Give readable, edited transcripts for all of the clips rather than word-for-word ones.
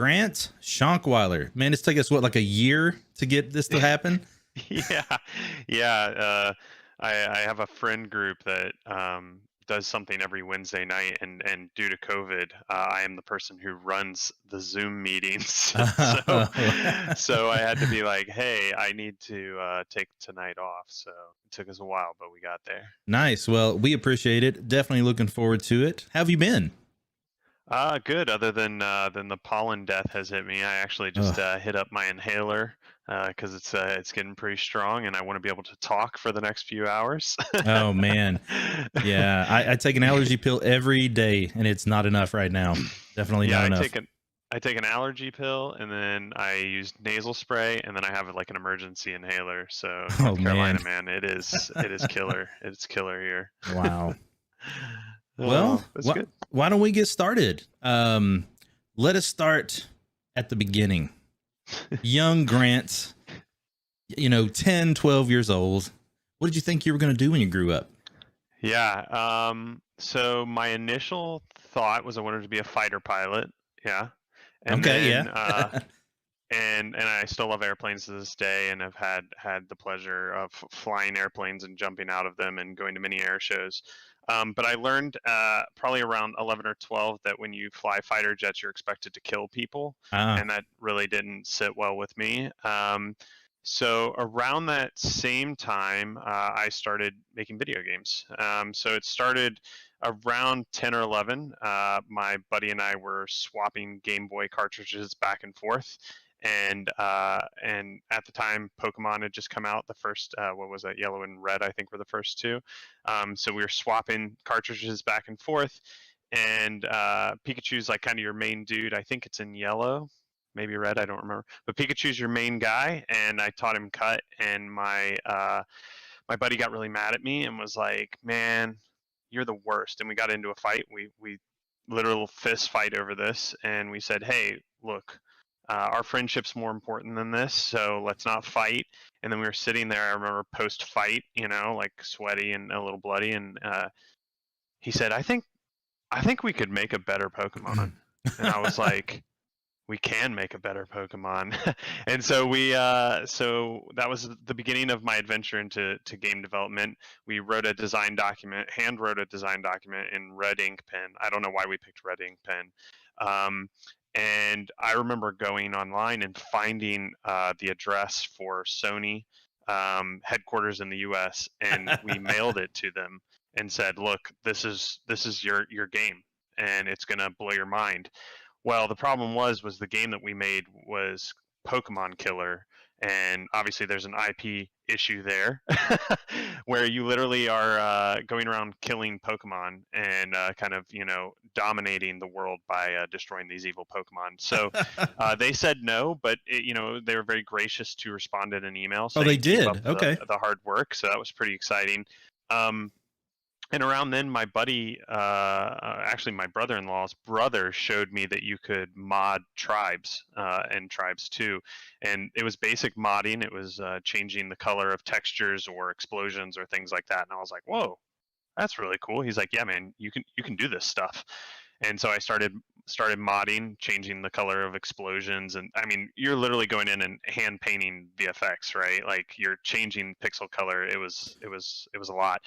Grant Shonkwiler. Man, it's taken us like a year to get this to happen. Yeah, yeah. I have a friend group that does something every Wednesday night, and due to COVID, I am the person who runs the Zoom meetings. so so I had to be like, hey, I need to take tonight off. So it took us a while, but we got there. Nice. Well, we appreciate it. Definitely looking forward to it. How have you been? Good. Other than the pollen death has hit me, I actually just Ugh. hit up my inhaler because it's getting pretty strong, and I want to be able to talk for the next few hours. Oh man. Yeah, I take an allergy pill every day, and it's not enough right now. Definitely Yeah, not I enough. take an allergy pill, and then I use nasal spray, and then I have like an emergency inhaler. So Oh North man. Carolina, man, it is killer. It's killer here. Wow. Well, Oh, that's good. why don't we get started? Let us start at the beginning. Young Grant, 10, 12 years old. What did you think you were going to do when you grew up? Yeah. So my initial thought was I wanted to be a fighter pilot. Yeah. And Okay, then yeah. and I still love airplanes to this day, and have had the pleasure of flying airplanes and jumping out of them and going to many air shows. But I learned probably around 11 or 12 that when you fly fighter jets, you're expected to kill people, Ah, and that really didn't sit well with me. So around that same time, I started making video games. So it started around 10 or 11. My buddy and I were swapping Game Boy cartridges back and forth. And at the time, Pokemon had just come out. The first, what was that? Yellow and Red, I think, were the first two. So we were swapping cartridges back and forth. And Pikachu's like kind of your main dude. I think it's in yellow, maybe red. I don't remember. But Pikachu's your main guy, and I taught him cut. And my buddy got really mad at me and was like, "Man, you're the worst." And we got into a fight. We literal fist fight over this, and we said, "Hey, look, our friendship's more important than this, so let's not fight." And then we were sitting there. I remember post fight, like sweaty and a little bloody, and he said, "I think we could make a better Pokemon." And I was like, we can make a better Pokemon. And so that was the beginning of my adventure into game development. We wrote a design document, hand wrote a design document in red ink pen. I don't know why we picked red ink pen. Um, and I remember going online and finding the address for Sony headquarters in the U.S. and we mailed it to them and said, "Look, this is your game, and it's gonna blow your mind." Well, the problem was the game that we made was Pokemon Killer, and obviously there's an IP issue there, where you literally are going around killing Pokemon and kind of dominating the world by destroying these evil Pokemon. So they said no, but they were very gracious to respond in an email oh, they saying keep up did. Okay. the hard work. So that was pretty exciting. Um, and around then, my buddy, actually my brother-in-law's brother, showed me that you could mod tribes and tribes too, and it was basic modding. It was changing the color of textures or explosions or things like that. And I was like, "Whoa, that's really cool." He's like, "Yeah, man, you can do this stuff." And so I started modding, changing the color of explosions, and I mean, you're literally going in and hand painting VFX, right? Like you're changing pixel color. It was a lot,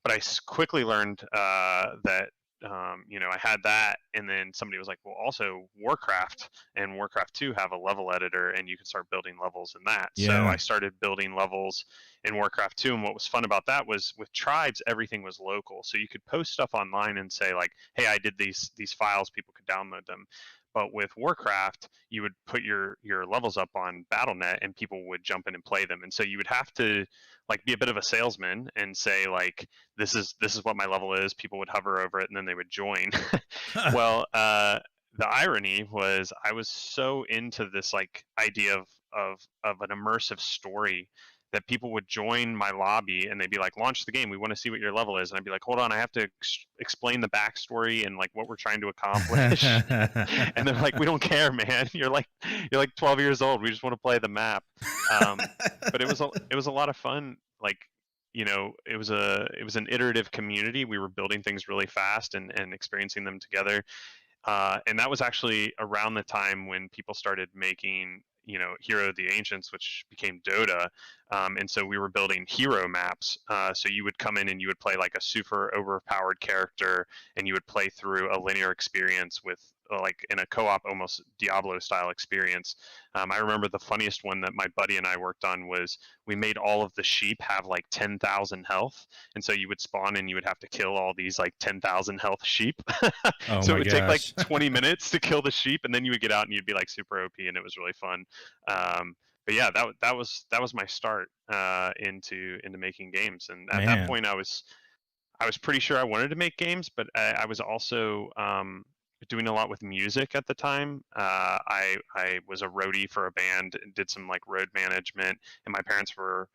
but I quickly learned that I had that, and then somebody was like, "Well, also Warcraft and Warcraft 2 have a level editor, and you can start building levels in that." So Yeah. I started building levels in Warcraft 2, and what was fun about that was with tribes, everything was local, so you could post stuff online and say like, "Hey, I did these files," people could download them. But with Warcraft, you would put your levels up on BattleNet, and people would jump in and play them, and so you would have to like be a bit of a salesman and say like, this is what my level is. People would hover over it and then they would join. Well, the irony was I was so into this like idea of an immersive story that people would join my lobby and they'd be like, "Launch the game. We want to see what your level is." And I'd be like, "Hold on, I have to explain the backstory and like what we're trying to accomplish." And they're like, "We don't care, man. You're like 12 years old. We just want to play the map." But it was a lot of fun. Like, it was an iterative community. We were building things really fast and experiencing them together. And that was actually around the time when people started making, Hero of the Ancients, which became Dota. And so we were building hero maps. So you would come in and you would play like a super overpowered character, and you would play through a linear experience with like in a co-op, almost Diablo style experience. I remember the funniest one that my buddy and I worked on was we made all of the sheep have like 10,000 health, and so you would spawn and you would have to kill all these like 10,000 health sheep. Oh So it my would take like gosh. 20 minutes to kill the sheep, and then you would get out and you'd be like super OP, and it was really fun. But yeah, that was my start into making games, and at that Man. point I was pretty sure I wanted to make games, but I was also doing a lot with music at the time. I was a roadie for a band and did some like road management, and my parents were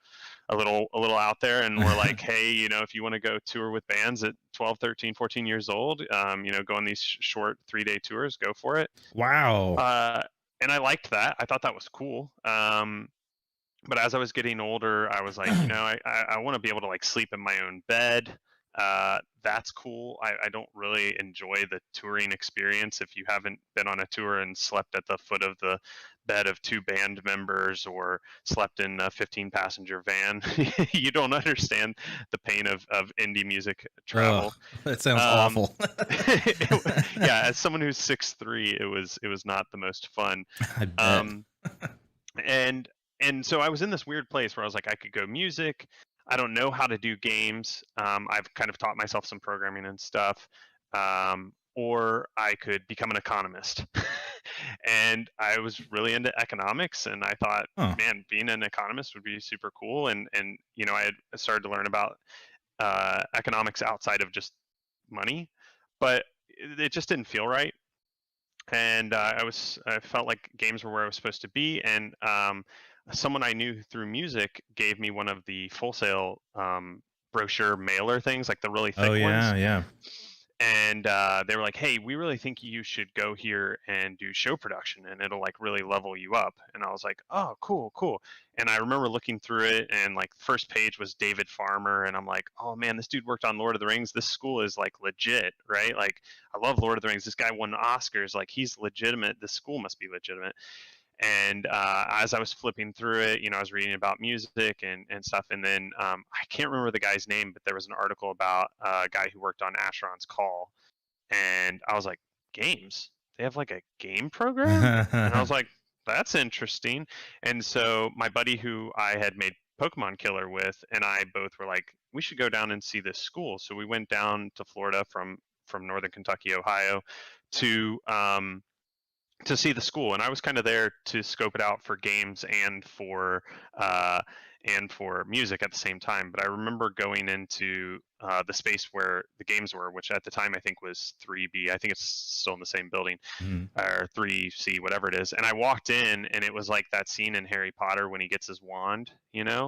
a little out there and were like, hey, if you want to go tour with bands at 12, 13, 14 years old, go on these short 3-day tours, go for it. Wow. And I liked that. I thought that was cool. But as I was getting older, I was like, I want to be able to like sleep in my own bed. That's cool. I don't really enjoy the touring experience. If you haven't been on a tour and slept at the foot of the bed of 2 band members or slept in a 15-passenger van, you don't understand the pain of indie music travel. That sounds Um, awful. yeah, as someone who's 6'3", it was not the most fun. I bet. Um, and and so I was in this weird place where I was like, I could go music. I don't know how to do games. I've kind of taught myself some programming and stuff. Or I could become an economist. And I was really into economics, and I thought, Huh. man, being an economist would be super cool. And I had started to learn about economics outside of just money, but it just didn't feel right. And I felt like games were where I was supposed to be. And someone I knew through music gave me one of the Full Sail brochure mailer things, like the really Oh thick ones. yeah, yeah. And they were like, hey, we really think you should go here and do show production, and it'll like really level you up. And I was like, oh, cool, cool. And I remember looking through it, and like the first page was David Farmer, and I'm like, oh man, this dude worked on Lord of the Rings. This school is like legit, right? Like, I love Lord of the Rings. This guy won Oscars. Like, he's legitimate. This school must be legitimate. And as I was flipping through it, I was reading about music and stuff. And then I can't remember the guy's name, but there was an article about a guy who worked on Asheron's Call. And I was like, games? They have like a game program? And I was like, that's interesting. And so my buddy who I had made Pokemon Killer with and I both were like, we should go down and see this school. So we went down to Florida from northern Kentucky, Ohio, to see the school. And I was kind of there to scope it out for games and for music at the same time. But I remember going into the space where the games were, which at the time I think was 3B. I think it's still in the same building, Mhm. or 3C, whatever it is. And I walked in, and it was like that scene in Harry Potter when he gets his wand,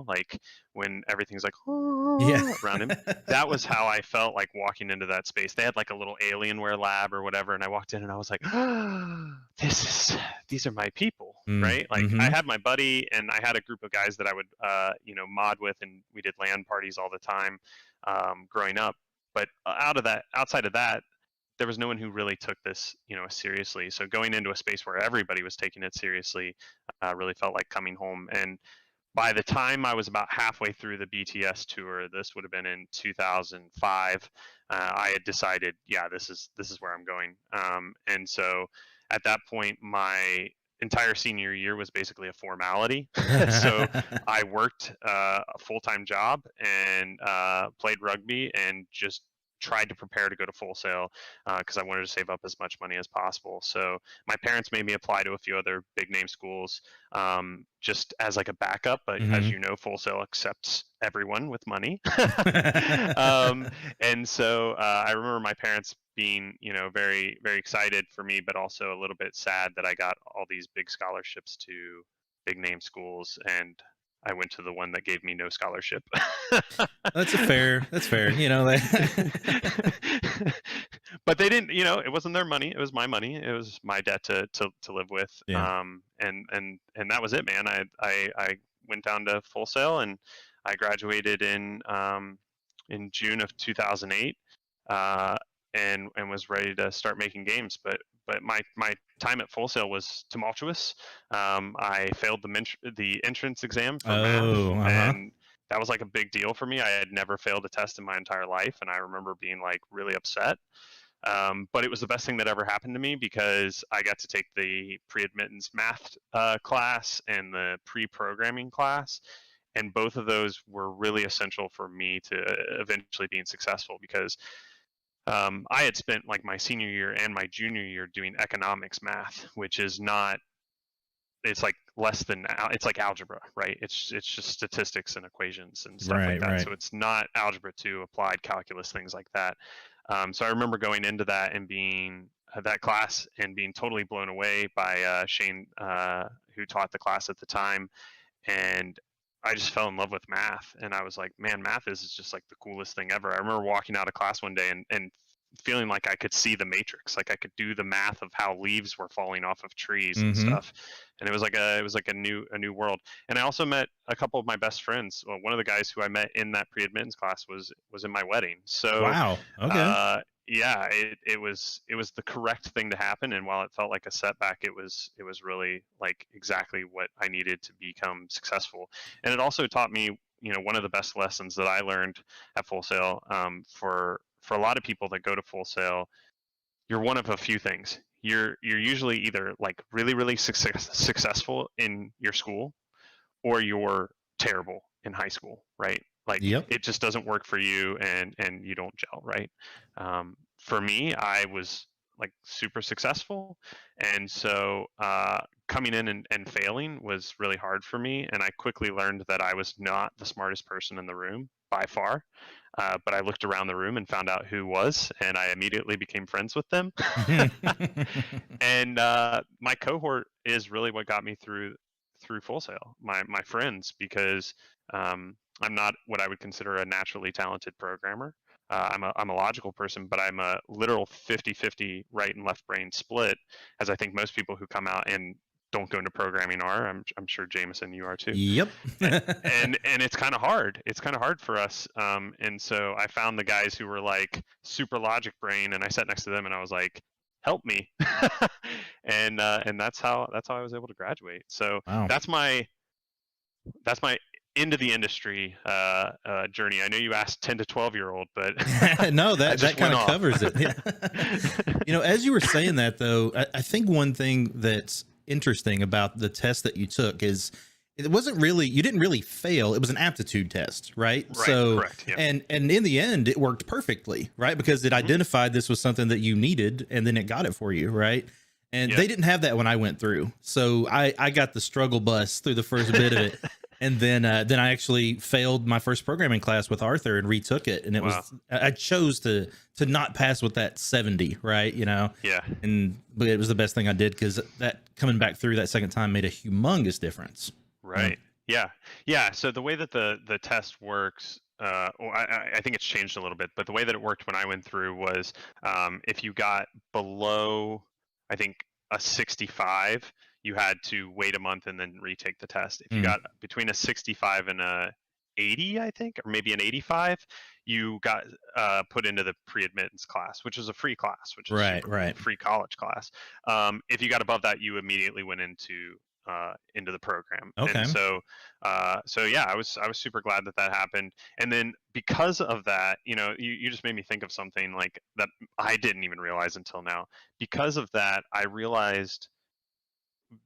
like when everything's like Yeah. around him. That was how I felt like walking into that space. They had like a little Alienware lab or whatever, and I walked in and I was like, these are my people, right? Like, I had my buddy and I had a group of guys that I would mod with, and we did LAN parties all the time growing up. But outside of that, there was no one who really took this seriously. So going into a space where everybody was taking it seriously really felt like coming home. And by the time I was about halfway through the BTS tour, this would have been in 2005, I had decided, yeah, this is where I'm going. And so at that point, my entire senior year was basically a formality. So I worked a full-time job and played rugby and just tried to prepare to go to Full Sail because I wanted to save up as much money as possible. So my parents made me apply to a few other big name schools just as like a backup. But as you know, Full Sail accepts everyone with money. And so I remember my parents being, very, very excited for me, but also a little bit sad that I got all these big scholarships to big name schools, and I went to the one that gave me no scholarship. That's fair. But they didn't, it wasn't their money. It was my money. It was my debt to live with. Yeah. And that was it, man. I went down to Full Sail, and I graduated in June of 2008. and was ready to start making games. But my time at Full Sail was tumultuous. I failed the entrance exam for math, and that was like a big deal for me. I had never failed a test in my entire life, and I remember being like really upset. But it was the best thing that ever happened to me because I got to take the pre-admittance math class and the pre-programming class, and both of those were really essential for me to eventually being successful because I had spent like my senior year and my junior year doing economics math, which is not, it's like less than, it's like algebra, right? It's just statistics and equations and stuff like that. Right. So it's not algebra 2, applied calculus, things like that. So I remember going into that and being that class and being totally blown away by Shane, who taught the class at the time. And I just fell in love with math. And I was like, man, math is just like the coolest thing ever. I remember walking out of class one day and feeling like I could see the matrix, like I could do the math of how leaves were falling off of trees and stuff. And it was like a new world. And I also met a couple of my best friends. Well, one of the guys who I met in that pre-admittance class was in my wedding. So wow. Okay. Yeah, it was the correct thing to happen. And while it felt like a setback, it was really like exactly what I needed to become successful. And it also taught me, one of the best lessons that I learned at Full Sail, for a lot of people that go to Full Sail, you're one of a few things. You're usually either like really successful in your school, or you're terrible in high school, right? Like it just doesn't work for you, and you don't gel, right? For me, I was like super successful, and so coming in and failing was really hard for me. And I quickly learned that I was not the smartest person in the room by far. But I looked around the room and found out who was, and I immediately became friends with them. And my cohort is really what got me through Full Sail. My friends, because I'm not what I would consider a naturally talented programmer. I'm a logical person, but I'm a literal 50-50 right and left brain split, as I think most people who come out and don't go into programming are. I'm sure Jameson, you are too. Yep. and it's kind of hard. It's kind of hard for us. And so I found the guys who were like super logic brain, and I sat next to them and I was like, help me. and that's how I was able to graduate. So wow. that's my into the industry journey. I know you asked 10 to 12-year-old, but no, that kind of covers it. As you were saying that though, I think one thing that's interesting about the test that you took is it wasn't really, you didn't really fail. It was an aptitude test, right? So, correct, yeah. and in the end, it worked perfectly, right? Because it identified this was something that you needed, and then it got it for you, right? And they didn't have that when I went through. So I got the struggle bus through the first bit of it. And then I actually failed my first programming class with Arthur and retook it. And it was, I chose to not pass with that 70, right? Yeah. But it was the best thing I did, because that coming back through that second time made a humongous difference. Right. Yeah. So the way that the test works, I think it's changed a little bit, but the way that it worked when I went through was, if you got below, I think, a 65, you had to wait a month and then retake the test. If you got between a 65 and a 80, I think, or maybe an 85, you got put into the pre-admittance class, which is a free class, which is right. Free college class. If you got above that, you immediately went into the program. Okay. And so yeah, I was super glad that happened. And then because of that, you just made me think of something like that I didn't even realize until now. Because of that, I realized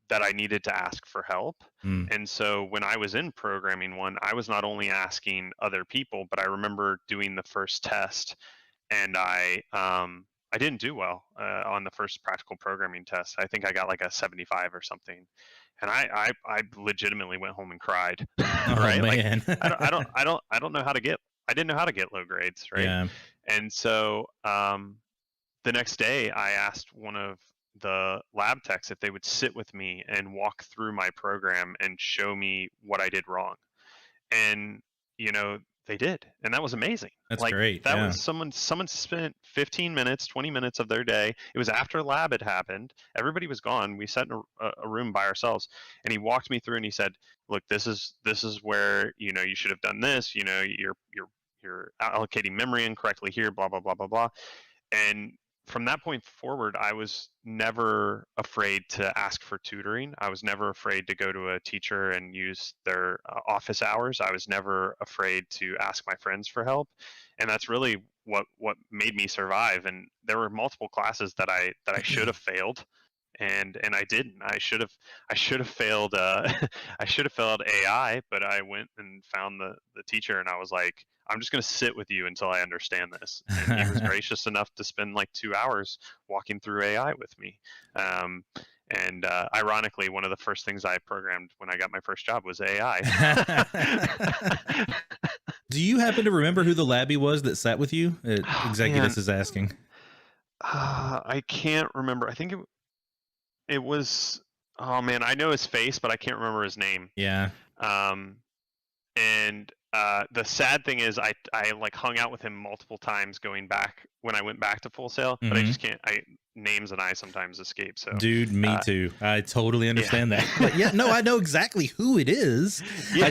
that I needed to ask for help. And so when I was in programming one, I was not only asking other people, but I remember doing the first test, and I didn't do well on the first practical programming test. I think I got like a 75 or something. And I legitimately went home and cried. Right? Man. Like, I don't know how to get, I didn't know how to get low grades. Right. Yeah. And so the next day I asked one of the lab techs if they would sit with me and walk through my program and show me what I did wrong. And, they did. And that was amazing. That's like, great. That was someone spent 15 minutes, 20 minutes of their day. It was after lab had happened. Everybody was gone. We sat in a room by ourselves, and he walked me through and he said, look, this is where, you should have done this. You're allocating memory incorrectly here, blah, blah, blah, blah, blah. And from that point forward, I was never afraid to ask for tutoring. I was never afraid to go to a teacher and use their office hours. I was never afraid to ask my friends for help, and that's really what made me survive. And there were multiple classes that I should have failed, and I didn't. I should have failed. I should have failed AI, but I went and found the teacher, and I was like, I'm just going to sit with you until I understand this. And he was gracious enough to spend like 2 hours walking through AI with me. And ironically, one of the first things I programmed when I got my first job was AI. Do you happen to remember who the labbie was that sat with you? Executus is asking. I can't remember. I think it was. Oh man, I know his face, but I can't remember his name. Yeah. And the sad thing is I like hung out with him multiple times going back when I went back to Full Sail, but I just can't. Names and I sometimes escape. So, dude, me too. I totally understand that. But yeah, no, I know exactly who it is. Yeah.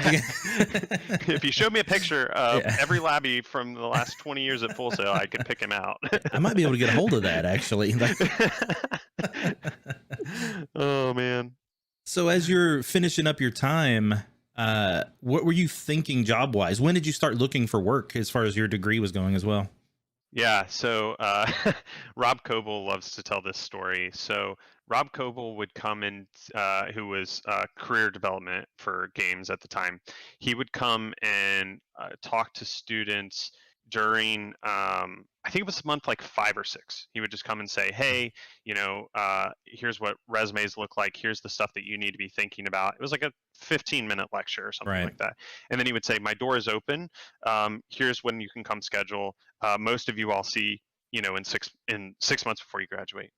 If you showed me a picture of every labbie from the last 20 years at Full Sail, I could pick him out. I might be able to get a hold of that actually. Oh man. So as you're finishing up your time, what were you thinking job wise? When did you start looking for work as far as your degree was going as well? Yeah, so Rob Coble loves to tell this story. So Rob Coble would come in, who was career development for games at the time. He would come and talk to students during, I think it was month like 5 or 6. He would just come and say, hey, here's what resumes look like. Here's the stuff that you need to be thinking about. It was like a 15-minute lecture or something like that. And then he would say, my door is open. Here's when you can come schedule. Most of you I'll see, in 6 months before you graduate.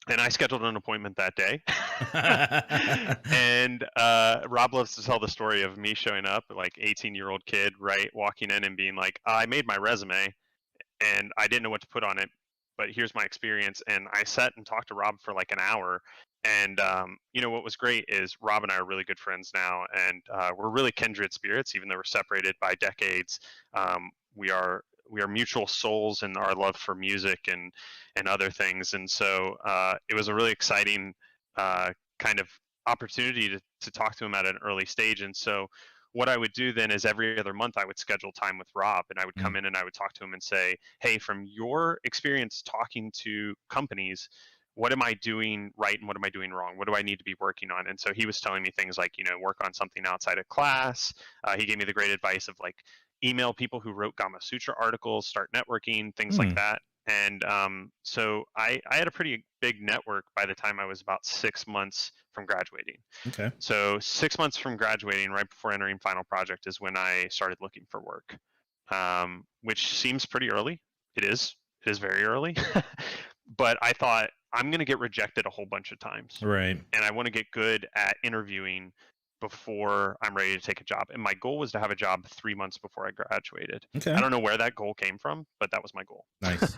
And I scheduled an appointment that day. And Rob loves to tell the story of me showing up, like 18-year-old kid, right, walking in and being like, I made my resume and I didn't know what to put on it, but here's my experience. And I sat and talked to Rob for like an hour. And what was great is Rob and I are really good friends now, and we're really kindred spirits, even though we're separated by decades. We are mutual souls in our love for music and other things. And so it was a really exciting kind of opportunity to talk to him at an early stage. And so what I would do then is every other month I would schedule time with Rob, and I would come in and I would talk to him and say, hey, from your experience talking to companies, what am I doing right and what am I doing wrong? What do I need to be working on? And so he was telling me things like, work on something outside of class. He gave me the great advice of like, email people who wrote Gama Sutra articles, start networking, things like that. And so I had a pretty big network by the time I was about 6 months from graduating. Okay. So 6 months from graduating, right before entering final project, is when I started looking for work, which seems pretty early. It is very early. But I thought, I'm going to get rejected a whole bunch of times. Right. And I want to get good at interviewing before I'm ready to take a job. And my goal was to have a job 3 months before I graduated. Okay. I don't know where that goal came from, but that was my goal. Nice.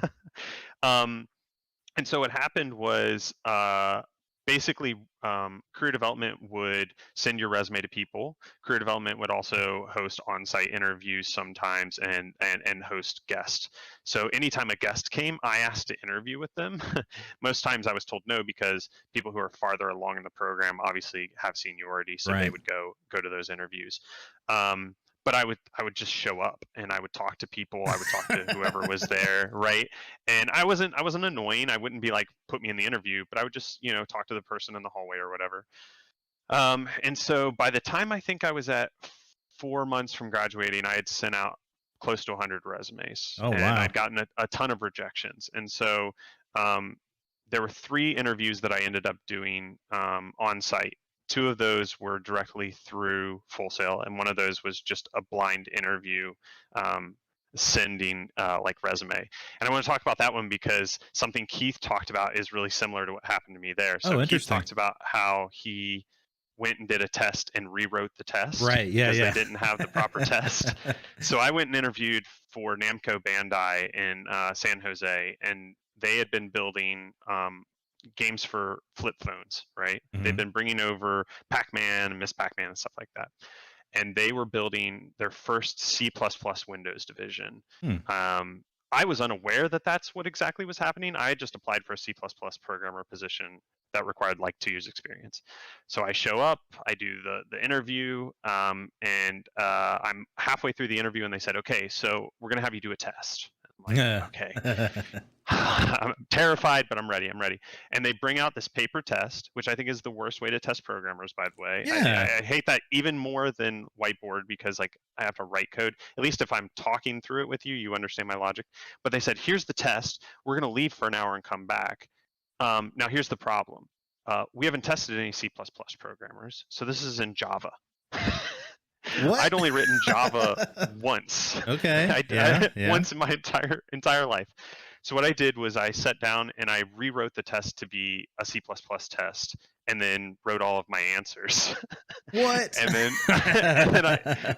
And so what happened was basically career development would send your resume to people. Career development would also host on-site interviews sometimes and host guests. So anytime a guest came, I asked to interview with them. Most times I was told no, because people who are farther along in the program obviously have seniority, so they would go to those interviews. But I would just show up and I would talk to people. I would talk to whoever was there, right? And I wasn't annoying. I wouldn't be like, put me in the interview, but I would just talk to the person in the hallway or whatever. And so by the time I think I was at 4 months from graduating, I had sent out close to 100 resumes. Oh, and wow. I'd gotten a ton of rejections. And so there were 3 interviews that I ended up doing on site. 2 of those were directly through Full Sail, and one of those was just a blind interview sending like resume. And I want to talk about that one because something Keith talked about is really similar to what happened to me there. So Keith talked about how he went and did a test and rewrote the test. Right, yeah, because they didn't have the proper test. So I went and interviewed for Namco Bandai in San Jose, and they had been building games for flip phones, right? They've been bringing over Pac-Man and Miss Pac-Man and stuff like that. And they were building their first C++ Windows division. I was unaware that that's what exactly was happening. I had just applied for a C++ programmer position that required like 2 years experience. So I show up, I do the interview, and I'm halfway through the interview, and they said, "Okay, so we're gonna have you do a test." I'm like, "Okay." I'm terrified, but I'm ready. I'm ready. And they bring out this paper test, which I think is the worst way to test programmers, by the way. Yeah. I hate that even more than whiteboard because like I have to write code. At least if I'm talking through it with you, you understand my logic. But they said, here's the test. We're going to leave for an hour and come back. Now here's the problem. We haven't tested any C++ programmers, so this is in Java. What? I'd only written Java once. Okay. Yeah. Once in my entire life. So what I did was I sat down and I rewrote the test to be a C++ test, and then wrote all of my answers. What? and then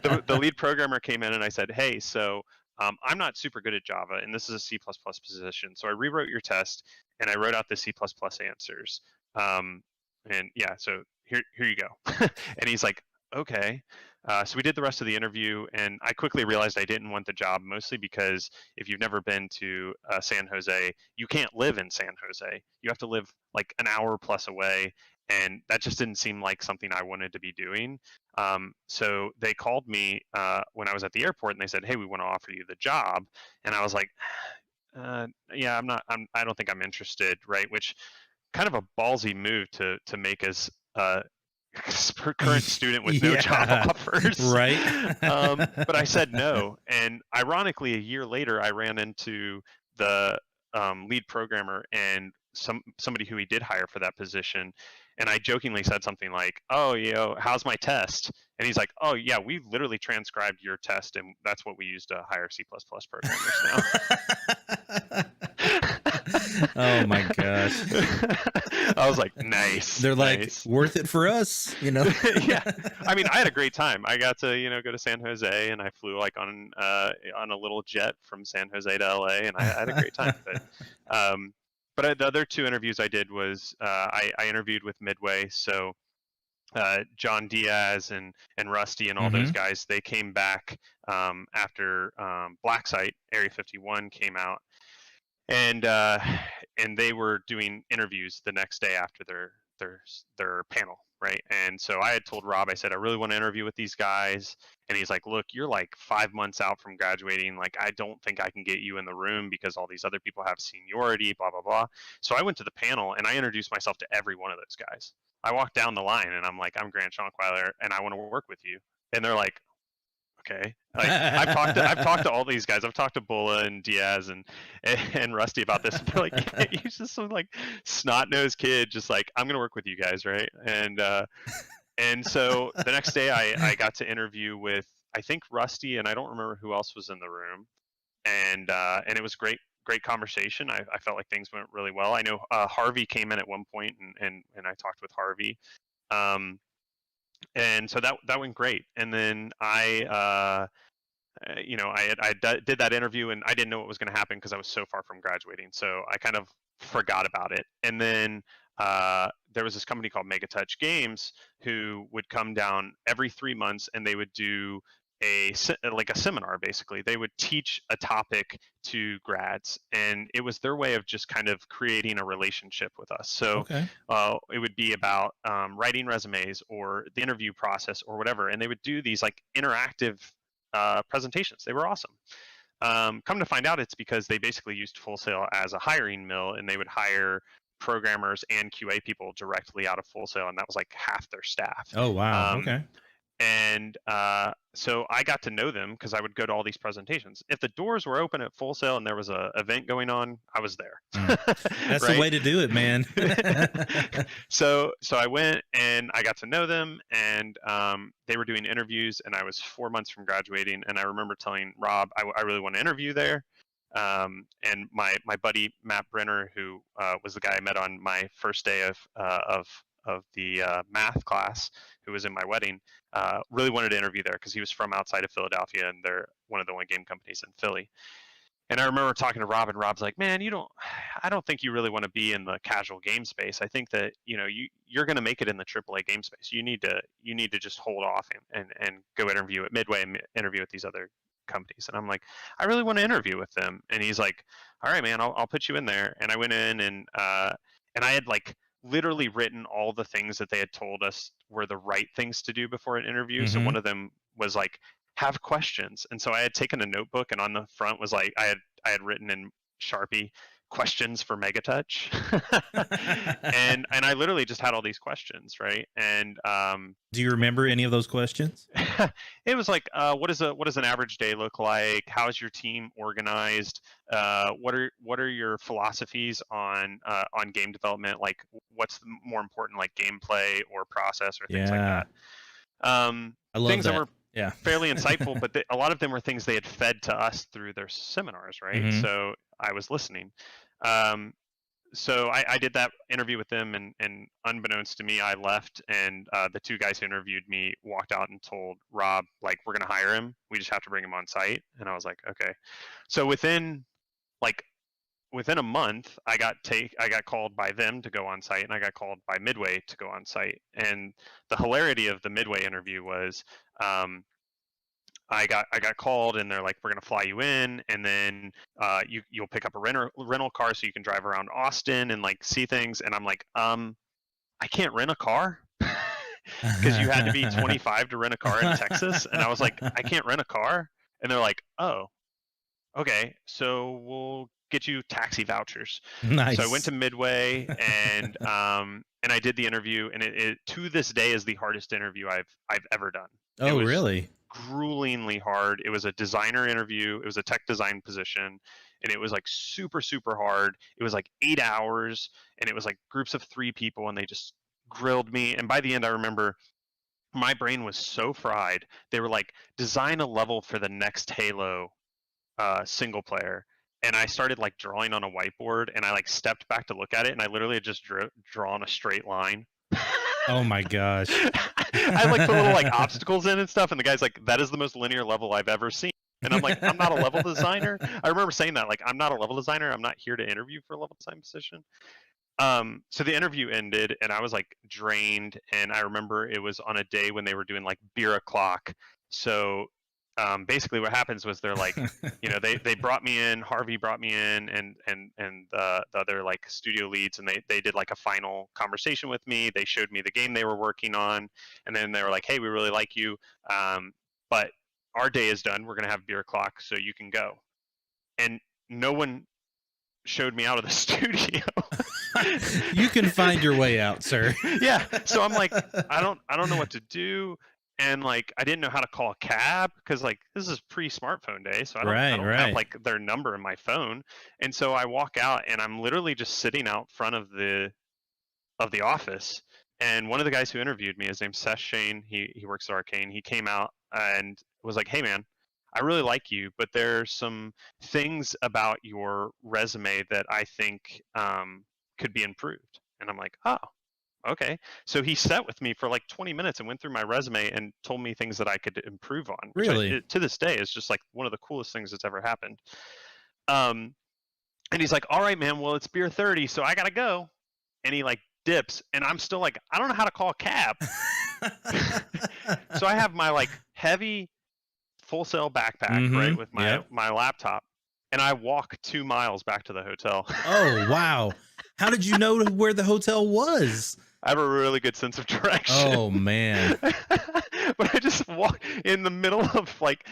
the lead programmer came in and I said, "Hey, so I'm not super good at Java, and this is a C++ position. So I rewrote your test and I wrote out the C++ answers. And yeah, so here you go." And he's like, "Okay." So we did the rest of the interview, and I quickly realized I didn't want the job, mostly because if you've never been to San Jose, you can't live in San Jose. You have to live like an hour plus away, and that just didn't seem like something I wanted to be doing. So they called me when I was at the airport, and they said, "Hey, we want to offer you the job," and I was like, "Yeah, I don't think I'm interested," right? Which kind of a ballsy move to make as current student with no job offers, right? But I said no, and ironically, a year later, I ran into the lead programmer and somebody who he did hire for that position, and I jokingly said something like, "Oh, how's my test?" And he's like, "Oh yeah, we literally transcribed your test, and that's what we use to hire C++ programmers now." Oh my gosh. I was like, nice. They're like, nice. worth it for us, Yeah. I mean, I had a great time. I got to, go to San Jose, and I flew like on a little jet from San Jose to LA, and I had a great time. But the other 2 interviews I did was I interviewed with Midway. So John Diaz and Rusty and all those guys, they came back after Black Site Area 51 came out. And they were doing interviews the next day after their panel, right? And so I had told Rob, I said, "I really want to interview with these guys." And he's like, "Look, you're like 5 months out from graduating. Like, I don't think I can get you in the room because all these other people have seniority, blah, blah, blah." So I went to the panel and I introduced myself to every one of those guys. I walked down the line and I'm like, "I'm Grant Shonkwiler and I want to work with you." And they're like, "Okay." Like, I've talked to all these guys. I've talked to Bulla and Diaz and Rusty about this. They're like, "Yeah, he's just some like snot-nosed kid, just like, I'm gonna work with you guys, right?" And so the next day I got to interview with, I think, Rusty, and I don't remember who else was in the room. And it was great conversation. I felt like things went really well. I know Harvey came in at one point, and I talked with Harvey. And so that went great. And then I did that interview, and I didn't know what was going to happen because I was so far from graduating. So I kind of forgot about it. And then there was this company called Megatouch Games who would come down every 3 months, and they would do a seminar. Basically, they would teach a topic to grads, and it was their way of just kind of creating a relationship with us. So it would be about writing resumes or the interview process or whatever, and they would do these like interactive presentations. They were awesome. Come to find out, it's because they basically used Full Sail as a hiring mill, and they would hire programmers and QA people directly out of Full Sail, and that was like half their staff. Oh wow. Okay. And so I got to know them because I would go to all these presentations. If the doors were open at Full Sail and there was an event going on, I was there. That's the way to do it, man. So I went and I got to know them, and they were doing interviews, and I was 4 months from graduating. And I remember telling Rob, I really want to interview there. And my buddy Matt Brenner, who was the guy I met on my first day of the math class, who was in my wedding, really wanted to interview there because he was from outside of Philadelphia, and they're one of the only game companies in Philly. And I remember talking to Rob, and Rob's like, "Man, I don't think you really want to be in the casual game space. I think that you're going to make it in the AAA game space. You need to just hold off and go interview at Midway and interview with these other companies. And I'm like, I really want to interview with them. And he's like, all right, man, I'll put you in there. And I went in and I had like literally written all the things that they had told us were the right things to do before an interview. So one of them was like, have questions. And so I had taken a notebook, and on the front was like, I had written in Sharpie, questions for Megatouch. and I literally just had all these questions, right? And do you remember any of those questions? it was like, what does an average day look like? How is your team organized? What are your philosophies on game development? Like, what's more important, like gameplay or process or things like that? I love things that were fairly insightful, but a lot of them were things they had fed to us through their seminars, right? So I was listening. So I did that interview with them, and unbeknownst to me, I left, and the two guys who interviewed me walked out and told Rob, like, we're going to hire him. We just have to bring him on site. And I was like, okay. So within a month, I got called by them to go on site, and I got called by Midway to go on site. And the hilarity of the Midway interview was, I got called, and they're like, we're gonna fly you in, and then you'll pick up a rental car so you can drive around Austin and like see things. And I'm like, I can't rent a car because you had to be 25 to rent a car in Texas. And I was like, I can't rent a car. And they're like, oh, okay, so we'll get you taxi vouchers. Nice. So I went to Midway, and I did the interview, and it to this day is the hardest interview I've ever done. Oh, really? Gruelingly hard. It was a designer interview. It was a tech design position, and it was like super, super hard. It was like 8 hours, and it was like groups of 3 people, and they just grilled me. And by the end, I remember my brain was so fried. They were like, design a level for the next Halo single player. And I started like drawing on a whiteboard, and I like stepped back to look at it, and I literally had just drawn a straight line. Oh my gosh. I like put little like obstacles in and stuff, and the guy's like, that is the most linear level I've ever seen. And I'm like, I'm not a level designer. I remember saying that, like, I'm not a level designer. I'm not here to interview for a level design position. So the interview ended, and I was like drained. And I remember it was on a day when they were doing like beer o'clock. So basically what happens was they're like, they brought me in, Harvey brought me in, and the other like studio leads, and they did like a final conversation with me. They showed me the game they were working on, and then they were like, hey, we really like you, but our day is done. We're going to have beer o'clock, so you can go. And no one showed me out of the studio. You can find your way out, sir. Yeah. So I'm like, I don't know what to do. And like, I didn't know how to call a cab, because like, this is pre-smartphone day, so I don't have like their number in my phone. And so I walk out, and I'm literally just sitting out front of the office. And one of the guys who interviewed me, his name's Seth Shane. He works at Arcane. He came out and was like, hey man, I really like you, but there's some things about your resume that I think could be improved. And I'm like, oh, okay. So he sat with me for like 20 minutes and went through my resume and told me things that I could improve on. Really? To this day is just like one of the coolest things that's ever happened. And he's like, all right, man, well, it's beer 30, so I gotta go. And he like dips, and I'm still like, I don't know how to call a cab. So I have my like heavy Full Sail backpack, right, with my laptop, and I walk 2 miles back to the hotel. Oh, wow. How did you know where the hotel was? I have a really good sense of direction. Oh man. But I just walk in the middle of like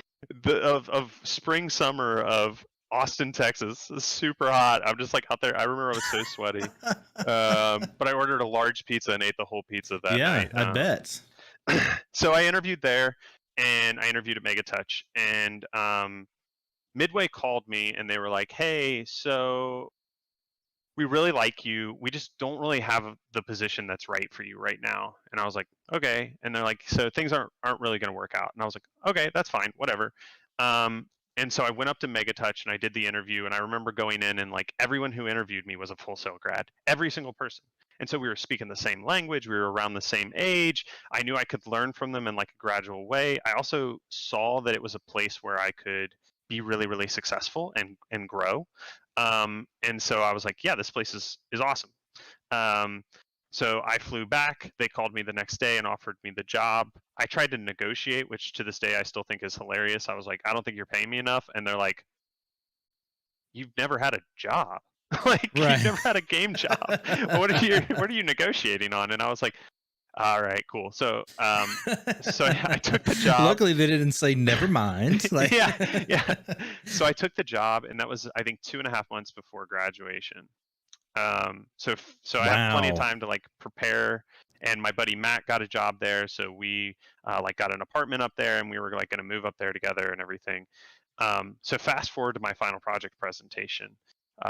of spring summer of Austin, Texas. It's super hot. I'm just like out there. I remember I was so sweaty. But I ordered a large pizza and ate the whole pizza that night. Yeah, I bet. So I interviewed there, and I interviewed at Megatouch, and Midway called me, and they were like, hey, so we really like you. We just don't really have the position that's right for you right now. And I was like, okay. And they're like, so things aren't really going to work out. And I was like, okay, that's fine, whatever. And so I went up to Megatouch, and I did the interview, and I remember going in, and like everyone who interviewed me was a Full Sail grad, every single person. And so we were speaking the same language. We were around the same age. I knew I could learn from them in like a gradual way. I also saw that it was a place where I could be really, really successful and grow. And so I was like, yeah, this place is awesome. So I flew back. They called me the next day and offered me the job. I tried to negotiate, which to this day I still think is hilarious. I was like, I don't think you're paying me enough. And they're like, you've never had a job. Like, Right. you've never had a game job. What are you negotiating on? And I was like, all right, cool. So I took the job. Luckily, they didn't say never mind. Like... yeah. So I took the job, and that was, I think, 2.5 months before graduation. So I had plenty of time to like prepare, and my buddy Matt got a job there, so we like got an apartment up there, and we were like going to move up there together and everything. So fast forward to my final project presentation.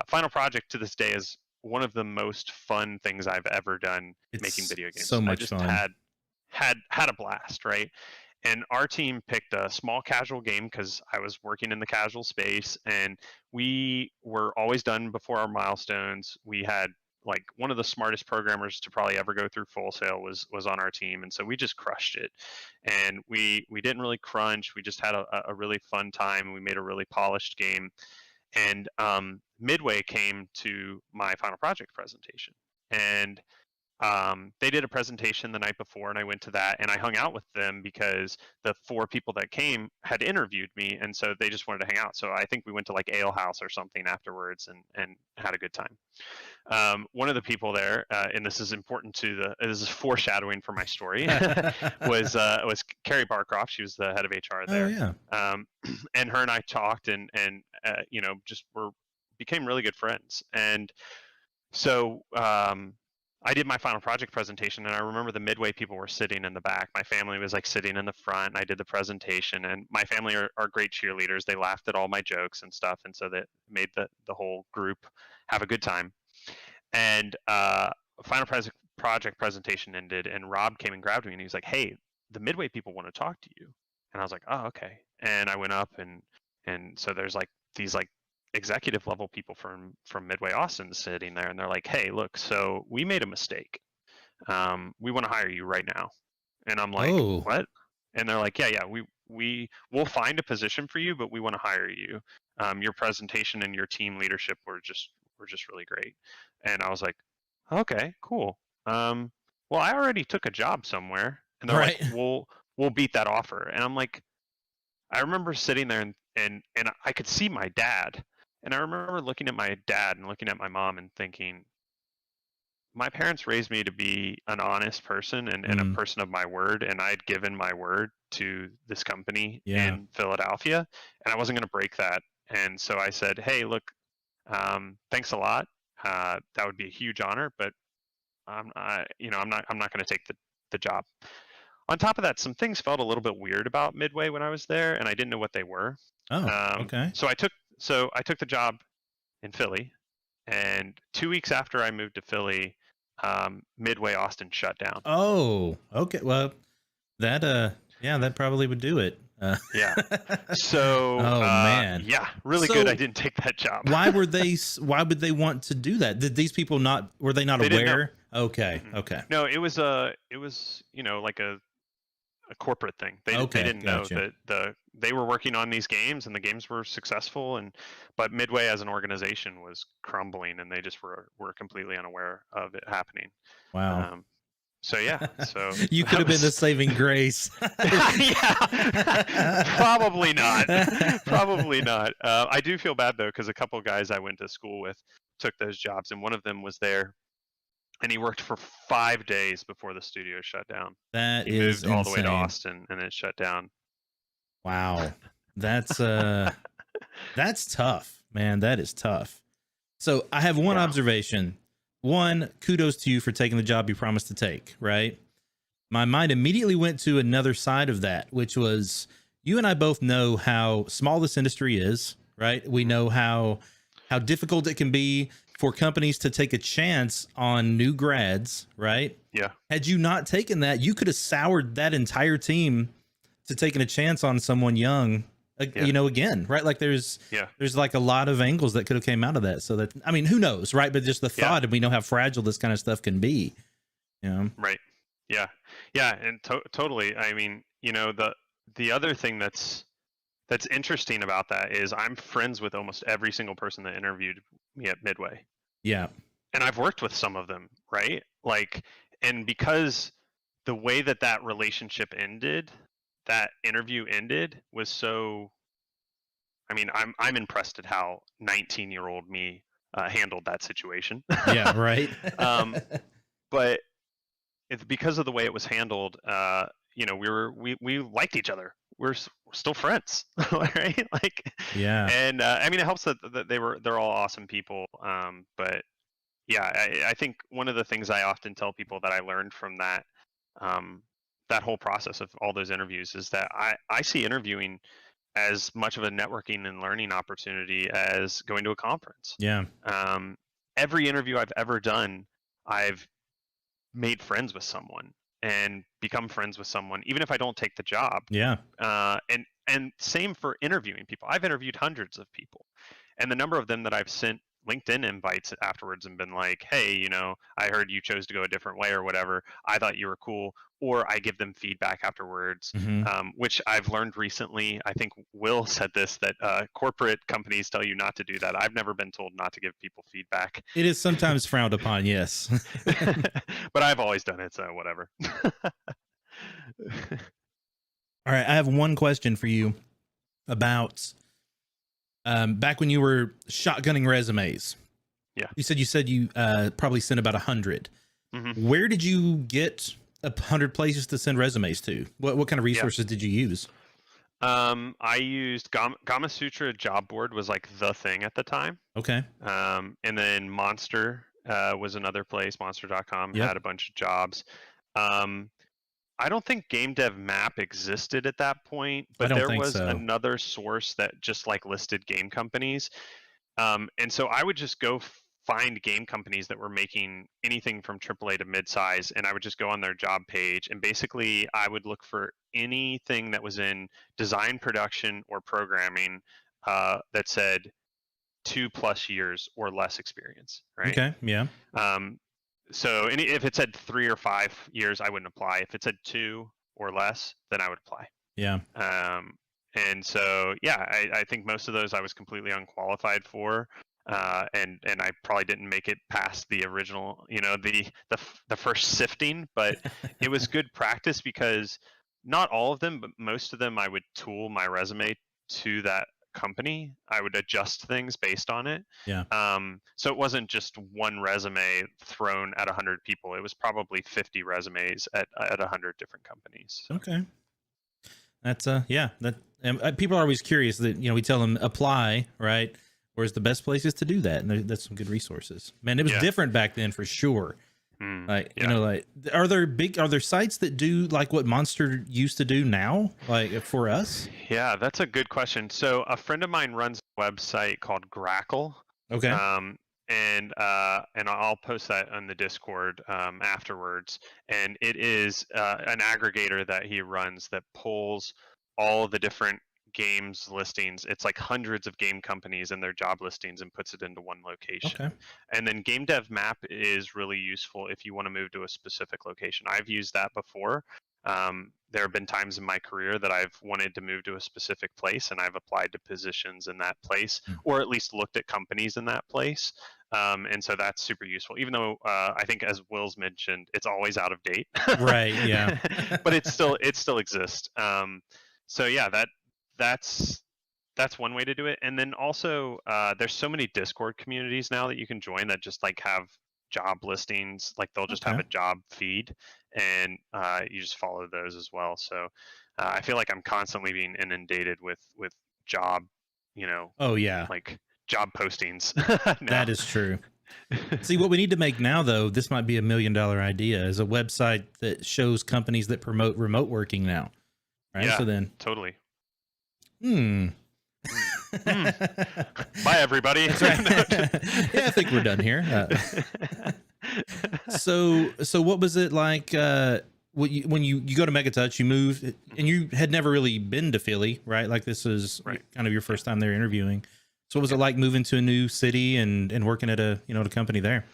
Final project to this day is one of the most fun things I've ever done making video games. So much I just fun. had a blast, right? And our team picked a small casual game because I was working in the casual space, and we were always done before our milestones. We had like one of the smartest programmers to probably ever go through Full Sail was on our team, and so we just crushed it. And we didn't really crunch. We just had a really fun time. We made a really polished game. And Midway came to my final project presentation, and they did a presentation the night before, and I went to that, and I hung out with them because the 4 people that came had interviewed me, and so they just wanted to hang out. So I think we went to like Ale House or something afterwards and had a good time. One of the people there, and this is important this is foreshadowing for my story, was Carrie Barcroft. She was the head of HR there. Oh, yeah. And her and I talked, and just became really good friends. And so I did my final project presentation, and I remember the Midway people were sitting in the back. My family was like sitting in the front, and I did the presentation, and my family are great cheerleaders. They laughed at all my jokes and stuff, and so that made the whole group have a good time. And final project presentation ended, and Rob came and grabbed me, and he was like, hey, the Midway people want to talk to you. And I was like, oh, okay. And I went up, and so there's like these like executive level people from Midway Austin sitting there, and they're like, hey, look, so we made a mistake. We want to hire you right now. And I'm like, what? And they're like, yeah, we'll find a position for you, but we want to hire you. Your presentation and your team leadership were just really great. And I was like, okay, cool. Well, I already took a job somewhere. And they're like, we'll beat that offer. And I'm like, I remember sitting there and I could see my dad. And I remember looking at my dad and looking at my mom and thinking, my parents raised me to be an honest person and a person of my word. And I'd given my word to this company in Philadelphia, and I wasn't going to break that. And so I said, hey, look, thanks a lot. That would be a huge honor, but I'm not going to take the job. On top of that, some things felt a little bit weird about Midway when I was there, and I didn't know what they were. Okay. So I took the job in Philly, and 2 weeks after I moved to Philly, Midway Austin shut down. Oh, okay. Well, that probably would do it. Yeah. So. Oh man. Yeah, really good. I didn't take that job. Why would they want to do that? Did these people were they not aware? Okay. Mm-hmm. Okay. No, it was like a corporate thing. They didn't know that they were working on these games, and the games were successful, but Midway as an organization was crumbling, and they just were completely unaware of it happening. Wow. So you could have been the saving grace. Yeah, probably not. Probably not. I do feel bad though, because a couple guys I went to school with took those jobs, and one of them was there, and he worked for 5 days before the studio shut down. He moved all the way to Austin, and it shut down. Wow, that's tough, man. That is tough. So I have one observation. One, kudos to you for taking the job you promised to take, right? My mind immediately went to another side of that, which was you and I both know how small this industry is, right? We know how difficult it can be for companies to take a chance on new grads, right? Yeah. Had you not taken that, you could have soured that entire team to taking a chance on someone young. Again, right? Like there's like a lot of angles that could have came out of that. So that, I mean, who knows, right? But just the thought, and we know how fragile this kind of stuff can be, Right. Yeah. Yeah. And totally. I mean, the other thing that's interesting about that is I'm friends with almost every single person that interviewed me at Midway. Yeah. and I've worked with some of them, right? Like, and because the way that that relationship ended, that interview ended, was so. I mean, I'm impressed at how 19-year-old me handled that situation. Yeah, right. But it's because of the way it was handled. You know, we liked each other. We're still friends, right? Like, Yeah. and I mean, it helps that they're all awesome people. But yeah, I think one of the things I often tell people that I learned from that whole process of all those interviews is that I see interviewing as much of a networking and learning opportunity as going to a conference. Yeah. Every interview I've ever done, I've made friends with someone and become friends with someone, even if I don't take the job. Yeah. And same for interviewing people. I've interviewed hundreds of people, and the number of them that I've sent LinkedIn invites afterwards and been like, hey, you know, I heard you chose to go a different way or whatever. I thought you were cool. Or I give them feedback afterwards, which I've learned recently. I think Will said this, that corporate companies tell you not to do that. I've never been told not to give people feedback. It is sometimes frowned upon, yes. But I've always done it, so whatever. All right, I have one question for you about back when you were shotgunning resumes. Yeah. You said you probably sent about 100. Where did you get 100 places to send resumes to? What kind of resources did you use? I used Gama Sutra job board was like the thing at the time. Okay. And then Monster was another place. Monster.com had a bunch of jobs. I don't think Game Dev Map existed at that point, but there was another source that just like listed game companies. And so I would just go find game companies that were making anything from AAA to midsize, and I would just go on their job page, and basically I would look for anything that was in design, production, or programming that said 2+ years or less experience, right? Okay, yeah. So if it said 3 or 5 years, I wouldn't apply. If it said 2 or less, then I would apply. Yeah. And so, yeah, I think most of those I was completely unqualified for. And I probably didn't make it past the original, you know, the first sifting, but it was good practice because not all of them, but most of them I would tool my resume to that company. I would adjust things based on it. Yeah. So it wasn't just one resume thrown at 100 people. It was probably 50 resumes at 100 different companies. So. Okay. That's people are always curious that, you know, we tell them apply, right? Where's the best places to do that? And that's some good resources. Man, it was different back then for sure. You know, like are there sites that do like what Monster used to do now, like for us? Yeah, that's a good question. So a friend of mine runs a website called Grackle. Okay. And I'll post that on the Discord afterwards. And it is an aggregator that he runs that pulls all the different games listings. It's like hundreds of game companies and their job listings and puts it into one location. Okay. And then Game Dev Map is really useful if you want to move to a specific location. I've used that before. There have been times in my career that I've wanted to move to a specific place and I've applied to positions in that place or at least looked at companies in that place. And so that's super useful, even though I think, as Will's mentioned, it's always out of date. Right. Yeah. But it still exists. So yeah, that's one way to do it. And then also there's so many Discord communities now that you can join that just like have job listings. Like they'll just have a job feed and you just follow those as well. So I feel like I'm constantly being inundated with job, you know, like job postings. That is true. See, what we need to make now, though, this might be $1 million idea, is a website that shows companies that promote remote working now. Right. Yeah, so then totally. Bye, everybody. That's right. Yeah, I think we're done here. So what was it like when you go to Megatouch, you moved, and you had never really been to Philly, right? Like this is kind of your first time there interviewing. So what was it like moving to a new city and working at a company there?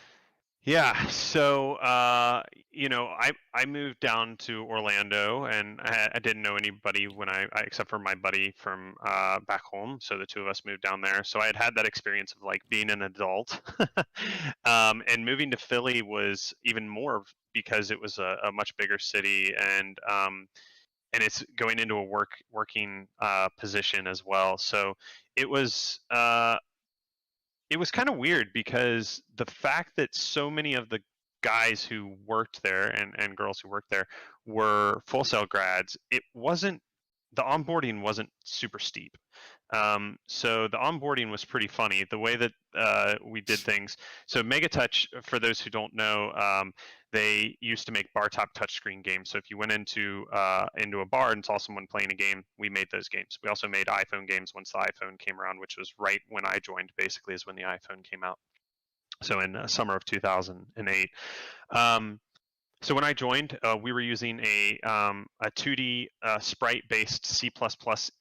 Yeah, so I moved down to Orlando, and I didn't know anybody when except for my buddy from back home. So the two of us moved down there. So I had had that experience of like being an adult, and moving to Philly was even more because it was a much bigger city, and it's going into a working position as well. So it was. It was kind of weird because the fact that so many of the guys who worked there and girls who worked there were full sail grads, it wasn't the onboarding wasn't super steep. So the onboarding was pretty funny. The way that we did things. So Megatouch, for those who don't know, they used to make bar top touchscreen games. So if you went into a bar and saw someone playing a game, we made those games. We also made iPhone games once the iPhone came around, which was right when I joined. Basically, is when the iPhone came out. So in summer of 2008. So when I joined, we were using a 2D sprite-based C++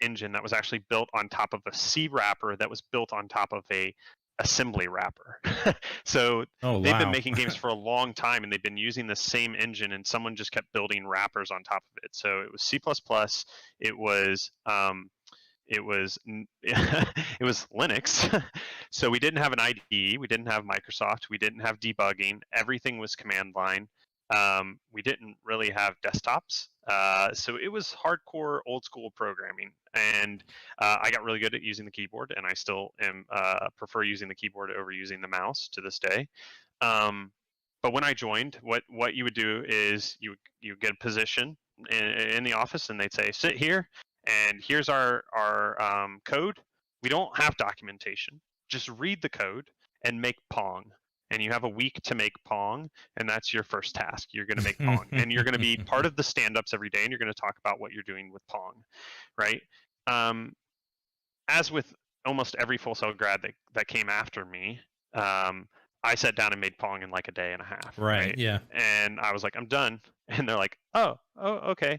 engine that was actually built on top of a C wrapper that was built on top of a assembly wrapper. So Oh, they've been wow. making games for a long time, and they've been using the same engine, and someone just kept building wrappers on top of it. So it was C++. It was it was Linux. So we didn't have an IDE, we didn't have Microsoft, we didn't have debugging. Everything was command line. We didn't really have desktops, so it was hardcore old school programming, and I got really good at using the keyboard, and I still am prefer using the keyboard over using the mouse to this day. But when I joined, what you would do is you get a position in the office, and they'd say, sit here, and here's our code. We don't have documentation. Just read the code and make Pong. And you have a week to make Pong, and that's your first task. You're going to make Pong, and you're going to be part of the stand-ups every day, and you're going to talk about what you're doing with Pong, right? As with almost every full sail grad that came after me, I sat down and made Pong in like a day and a half, Right. Yeah. And I was like, I'm done. And they're like, oh, okay.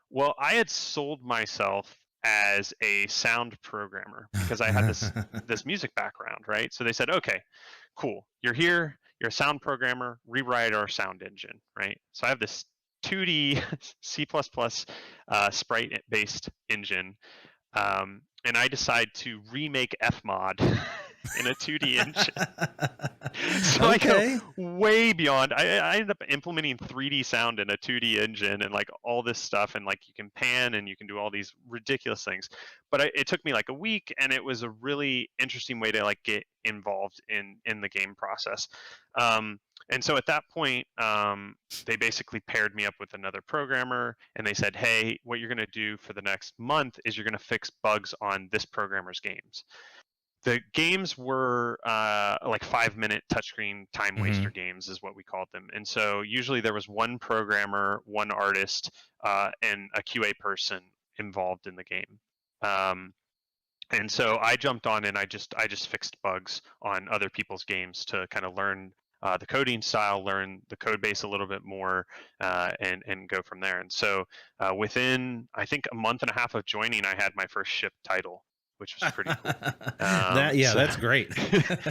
Well, I had sold myself as a sound programmer because I had this music background, right? So they said, okay, cool. You're here. You're a sound programmer. Rewrite our sound engine, right? So I have this 2D C++ sprite-based engine, and I decide to remake Fmod in a 2D engine. So Okay. I go way beyond. I ended up implementing 3D sound in a 2D engine and like all this stuff, and like you can pan and you can do all these ridiculous things. But it took me like a week, and it was a really interesting way to like get involved in the game process. And so at that point, they basically paired me up with another programmer, and they said, hey, what you're going to do for the next month is you're going to fix bugs on this programmer's games. The games were like 5-minute touchscreen time waster games is what we called them. And so usually there was one programmer, one artist, and a QA person involved in the game. And so I jumped on and I just fixed bugs on other people's games to kind of learn the coding style, learn the code base a little bit more, and go from there. And so within, I think, a month and a half of joining, I had my first ship title, which was pretty cool. That's great.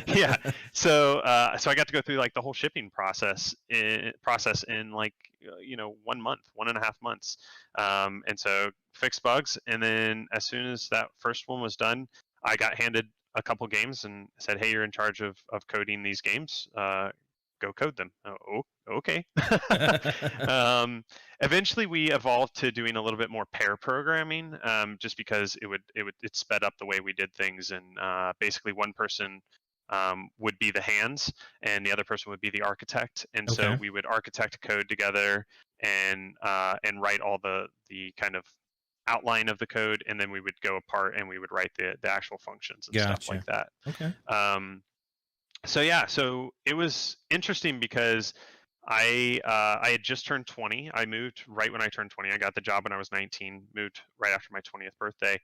Yeah. So I got to go through like the whole shipping process in like 1 month, 1.5 months. And so fixed bugs, and then as soon as that first one was done, I got handed a couple games and said, hey, you're in charge of coding these games. Go code them. Oh, okay. Eventually we evolved to doing a little bit more pair programming, just because it sped up the way we did things, and basically one person would be the hands and the other person would be the architect, and so we would architect code together and write all the kind of outline of the code, and then we would go apart and we would write the actual functions and stuff like that. Okay. So it was interesting because I had just turned 20. I moved right when I turned 20. I got the job when I was 19, moved right after my 20th birthday.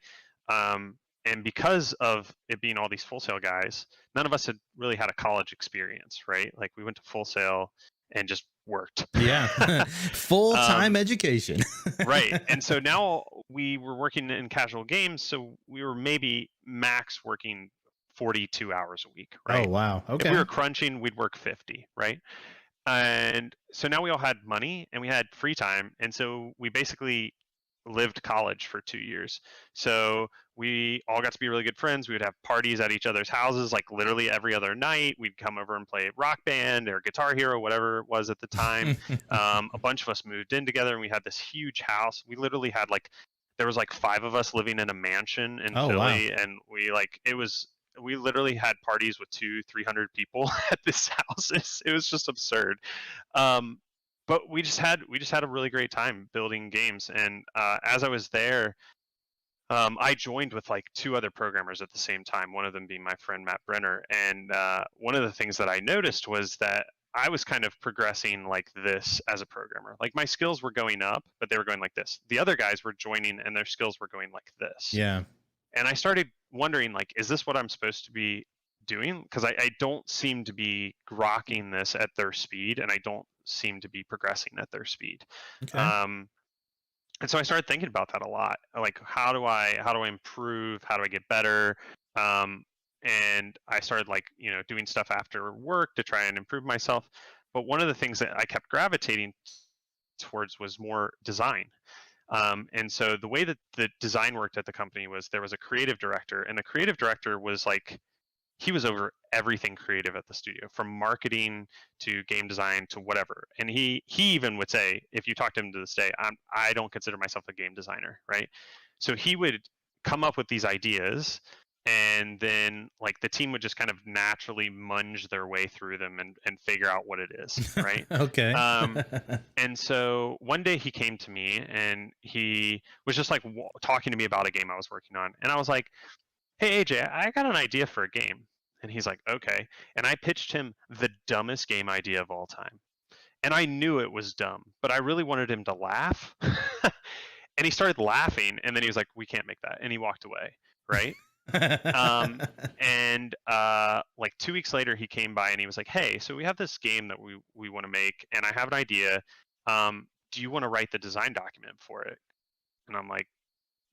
And because of it being all these Full Sail guys, none of us had really had a college experience, right? Like we went to Full Sail and just worked. Yeah. Full-time education. Right. And so now we were working in casual games, so we were maybe max working 42 hours a week, Oh, right? wow. If we Okay. were crunching, we'd work 50, right? And so now we all had money and we had free time, and so we basically lived college for 2 years. So we all got to be really good friends. We would have parties at each other's houses, like literally every other night. We'd come over and play Rock Band or Guitar Hero, whatever it was at the time. A bunch of us moved in together, and we had this huge house. We literally had like, there was like 5 of us living in a mansion in Oh, wow. Philly, and we literally had parties with 200-300 people at this house. It was just absurd. But we just had a really great time building games. And as I was there, I joined with like 2 other programmers at the same time, one of them being my friend Matt Brenner. And one of the things that I noticed was that I was kind of progressing like this as a programmer. Like my skills were going up, but they were going like this. The other guys were joining and their skills were going like this. Yeah. And I started wondering, like, is this what I'm supposed to be doing? Because I don't seem to be grokking this at their speed, and I don't seem to be progressing at their speed. Okay. And so I started thinking about that a lot. Like, how do I improve? How do I get better? And I started like, doing stuff after work to try and improve myself. But one of the things that I kept gravitating towards was more design. And so the way that the design worked at the company was there was a creative director, and the creative director was like, he was over everything creative at the studio, from marketing to game design to whatever. And he even would say, if you talk to him to this day, I don't consider myself a game designer, right? So he would come up with these ideas, and then like the team would just kind of naturally munge their way through them and figure out what it is, right? Okay. And so one day he came to me and he was just like talking to me about a game I was working on. And I was like, hey, AJ, I got an idea for a game. And he's like, okay. And I pitched him the dumbest game idea of all time. And I knew it was dumb, but I really wanted him to laugh. And he started laughing. And then he was like, we can't make that. And he walked away, right? And like 2 weeks later, he came by and he was like, hey, so we have this game that we want to make, and I have an idea. Do you want to write the design document for it? And I'm like,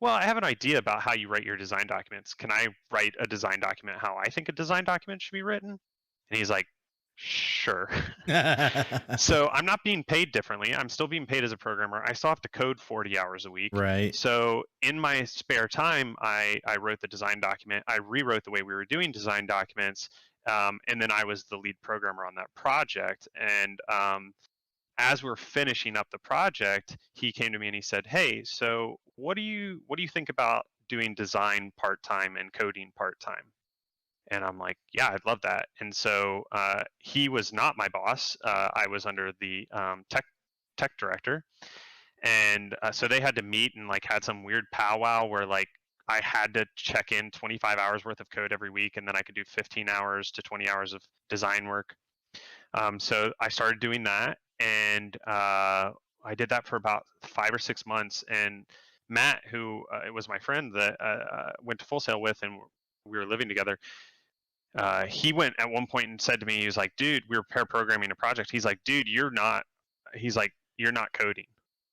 well, I have an idea about how you write your design documents. Can I write a design document how I think a design document should be written? And he's like, sure. So I'm not being paid differently. I'm still being paid as a programmer. I still have to code 40 hours a week. Right. So in my spare time, I wrote the design document. I rewrote the way we were doing design documents. And then I was the lead programmer on that project. And as we're finishing up the project, he came to me and he said, hey, so what do you think about doing design part-time and coding part-time? And I'm like, yeah, I'd love that. And so he was not my boss. I was under the tech director. And so they had to meet and like had some weird powwow where like I had to check in 25 hours worth of code every week, and then I could do 15 hours to 20 hours of design work. So I started doing that, and I did that for about 5 or 6 months. And Matt, who it was my friend that went to Full Sail with, and we were living together, he went at one point and said to me, he was like, dude, we were pair programming a project. He's like, dude, you're not coding.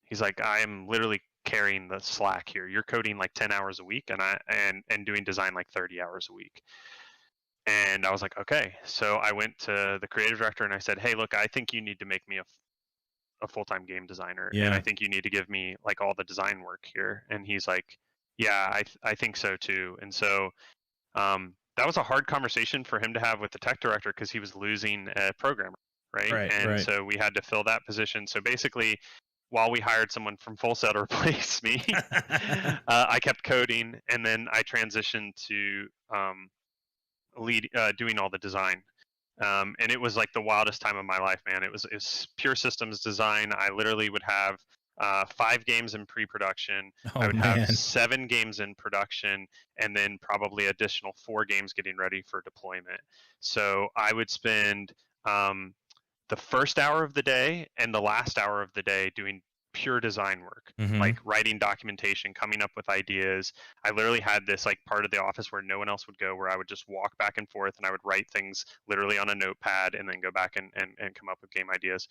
He's like, I am literally carrying the slack here. You're coding like 10 hours a week, and doing design like 30 hours a week. And I was like, okay. So I went to the creative director and I said, hey, look, I think you need to make me a full-time game designer. Yeah. And I think you need to give me like all the design work here. And he's like, yeah, I think so too. And so that was a hard conversation for him to have with the tech director, because he was losing a programmer, right? And so we had to fill that position. So basically, while we hired someone from Full Sail to replace me, I kept coding, and then I transitioned to doing all the design. And it was like the wildest time of my life, man. It was pure systems design. I literally would have 5 games in pre-production. I would have 7 games in production, and then probably additional 4 games getting ready for deployment. So I would spend the first hour of the day and the last hour of the day doing pure design work, like writing documentation, coming up with ideas. I literally had this like part of the office where no one else would go, where I would just walk back and forth, and I would write things literally on a notepad and then go back and come up with game ideas.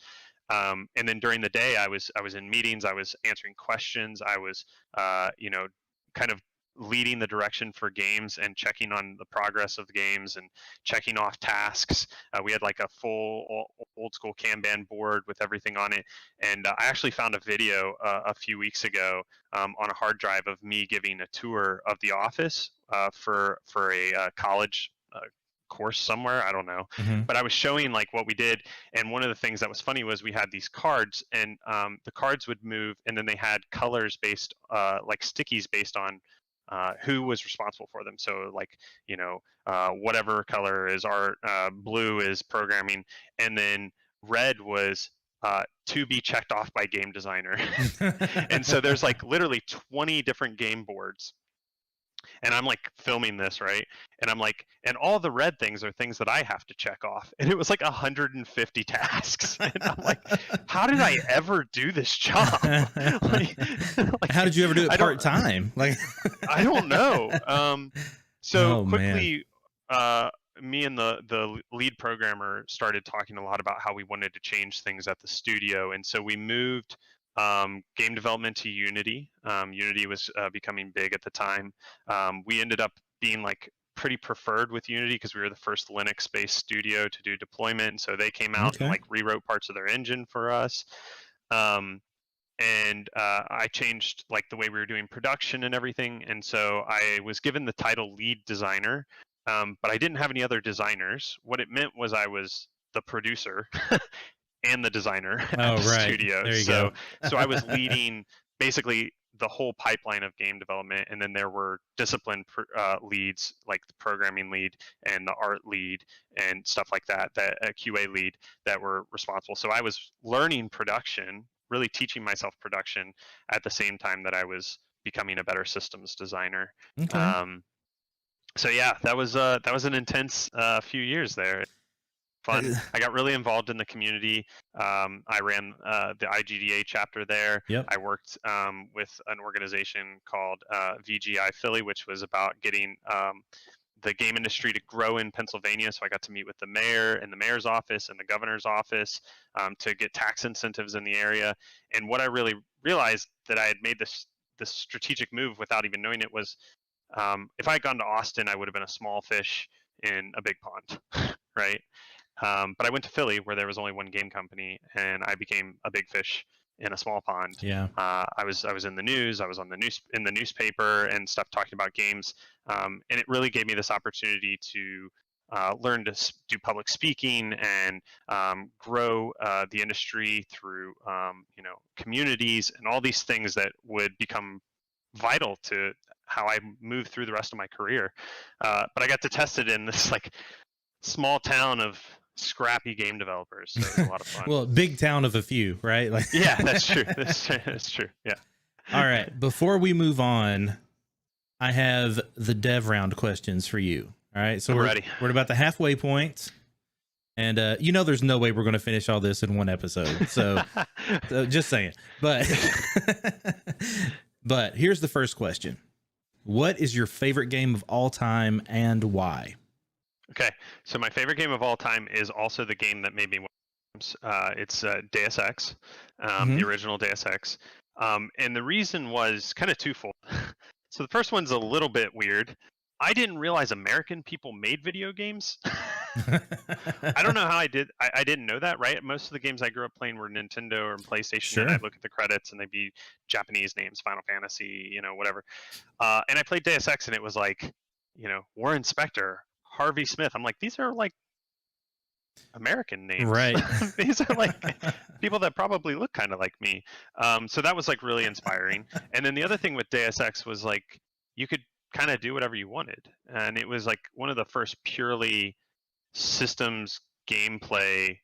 And then during the day, I was in meetings, I was answering questions, I was kind of leading the direction for games and checking on the progress of the games and checking off tasks. We had like a full old school Kanban board with everything on it. And I actually found a video a few weeks ago on a hard drive of me giving a tour of the office for a college course somewhere, I don't know, but I was showing like what we did. And one of the things that was funny was we had these cards, and the cards would move, and then they had colors based like stickies based on who was responsible for them. So like, you know, whatever color is art, blue is programming, and then red was to be checked off by game designer. And so there's like literally 20 different game boards. And I'm like filming this, right? And I'm like, and all the red things are things that I have to check off. And it was like 150 tasks. And I'm like, how did I ever do this job? like, how did you ever do it part time? Like, I don't know. So quickly, man. Me and the lead programmer started talking a lot about how we wanted to change things at the studio. And so we moved game development to Unity. Unity was becoming big at the time. We ended up being like pretty preferred with Unity because we were the first Linux-based studio to do deployment. And so they came out and like rewrote parts of their engine for us. And I changed like the way we were doing production and everything. And so I was given the title lead designer, but I didn't have any other designers. What it meant was I was the producer and the designer at the studio. So I was leading basically the whole pipeline of game development, and then there were discipline leads, like the programming lead and the art lead and stuff like that, that a QA lead that were responsible. So I was learning production, really teaching myself production at the same time that I was becoming a better systems designer. So yeah, that was an intense few years there. Fun. I got really involved in the community. I ran the IGDA chapter there. I worked with an organization called VGI Philly, which was about getting the game industry to grow in Pennsylvania. So I got to meet with the mayor and the mayor's office and the governor's office to get tax incentives in the area. And what I really realized that I had made this strategic move without even knowing it was, if I had gone to Austin, I would have been a small fish in a big pond, right? But I went to Philly where there was only one game company, and I became a big fish in a small pond. I was in the news. I was in the newspaper and stuff talking about games, and it really gave me this opportunity to learn to do public speaking and grow the industry through communities and all these things that would become vital to how I moved through the rest of my career. But I got to test it in this like small town of scrappy game developers, so it was a lot of fun. Well, big town of a few, right? Like, yeah, that's true. That's true. Yeah. All right. Before we move on, I have the dev round questions for you. All right. So we're ready. We're at about the halfway point, and there's no way we're going to finish all this in one episode. So, just saying. But but here's the first question: what is your favorite game of all time and why? Okay, so my favorite game of all time is also the game that made me. It's Deus Ex, the original Deus Ex, and the reason was kind of twofold. So the first one's a little bit weird. I didn't realize American people made video games. I don't know how I did. I didn't know that, right? Most of the games I grew up playing were Nintendo or PlayStation, and I'd look at the credits and they'd be Japanese names, Final Fantasy, whatever. And I played Deus Ex, and it was like, Warren Spector, Harvey Smith. I'm like, these are like American names, right? These are like people that probably look kind of like me. So that was like really inspiring. And then the other thing with Deus Ex was like you could kind of do whatever you wanted, and it was like one of the first purely systems gameplay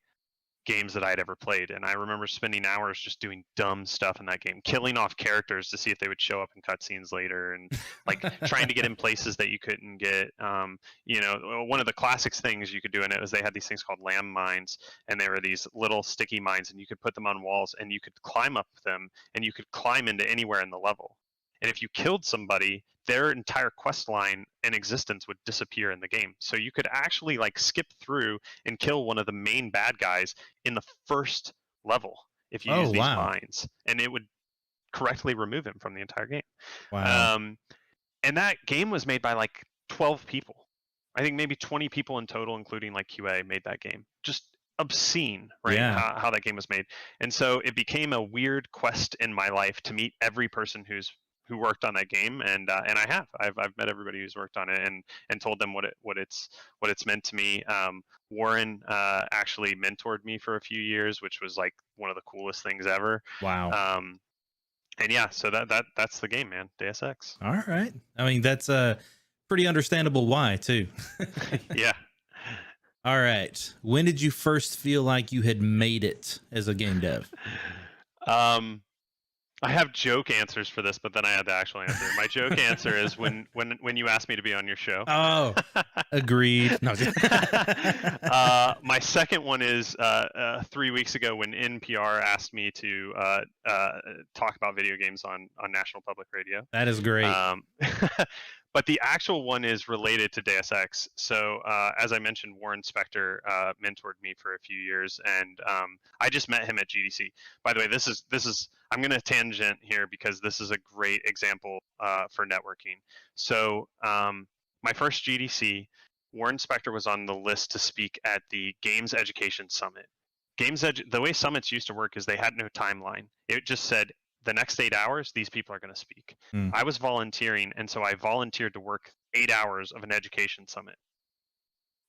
games that I'd ever played. And I remember spending hours just doing dumb stuff in that game, killing off characters to see if they would show up in cutscenes later, and like trying to get in places that you couldn't get. One of the classic things you could do in it was they had these things called lamb mines, and they were these little sticky mines, and you could put them on walls and you could climb up them, and you could climb into anywhere in the level. And if you killed somebody, their entire quest line and existence would disappear in the game. So you could actually like skip through and kill one of the main bad guys in the first level if you use these mines, and it would correctly remove him from the entire game. Wow. And that game was made by like 12 people. I think maybe 20 people in total, including like QA, made that game. Just obscene, right? Yeah. How that game was made. And so it became a weird quest in my life to meet every person who worked on that game, and I've met everybody who's worked on it, and told them what it's meant to me. Warren actually mentored me for a few years, which was like one of the coolest things ever. Wow. And yeah, so that's the game, man. Deus Ex. All right. I mean, that's pretty understandable why too. Yeah. All right. When did you first feel like you had made it as a game dev? I have joke answers for this, but then I had the actual answer. My joke answer is when you asked me to be on your show. Oh, agreed. No. My second one is 3 weeks ago when NPR asked me to talk about video games on National Public Radio. That is great. But the actual one is related to Deus Ex. So as I mentioned, Warren Spector mentored me for a few years, and I just met him at GDC. By the way, this is I'm going to tangent here because this is a great example for networking. So my first GDC, Warren Spector was on the list to speak at the Games Education Summit. The way summits used to work is they had no timeline. It just said, the next 8 hours, these people are going to speak. I was volunteering, and so I volunteered to work 8 hours of an education summit.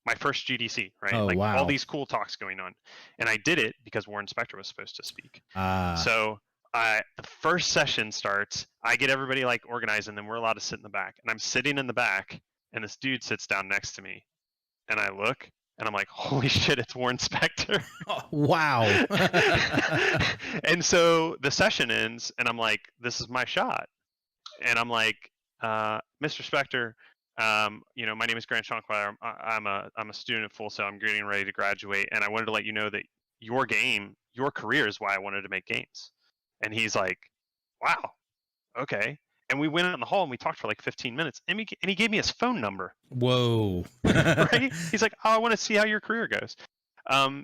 My first GDC, right? Oh, wow. All these cool talks going on. And I did it because Warren Spector was supposed to speak. So the first session starts, I get everybody like organized, and then we're allowed to sit in the back. And I'm sitting in the back, and this dude sits down next to me. And I look, and I'm like, holy shit, it's Warren Spector. Oh, wow. And so the session ends, and I'm like, this is my shot. And I'm like, Mr. Spector, my name is Grant Shonkwiler. I'm a student at Full Sail. I'm getting ready to graduate, and I wanted to let you know that your career is why I wanted to make games. And he's like, wow, okay. And we went out in the hall and we talked for like 15 minutes, and he gave me his phone number. Whoa. Right? He's like, oh, I want to see how your career goes.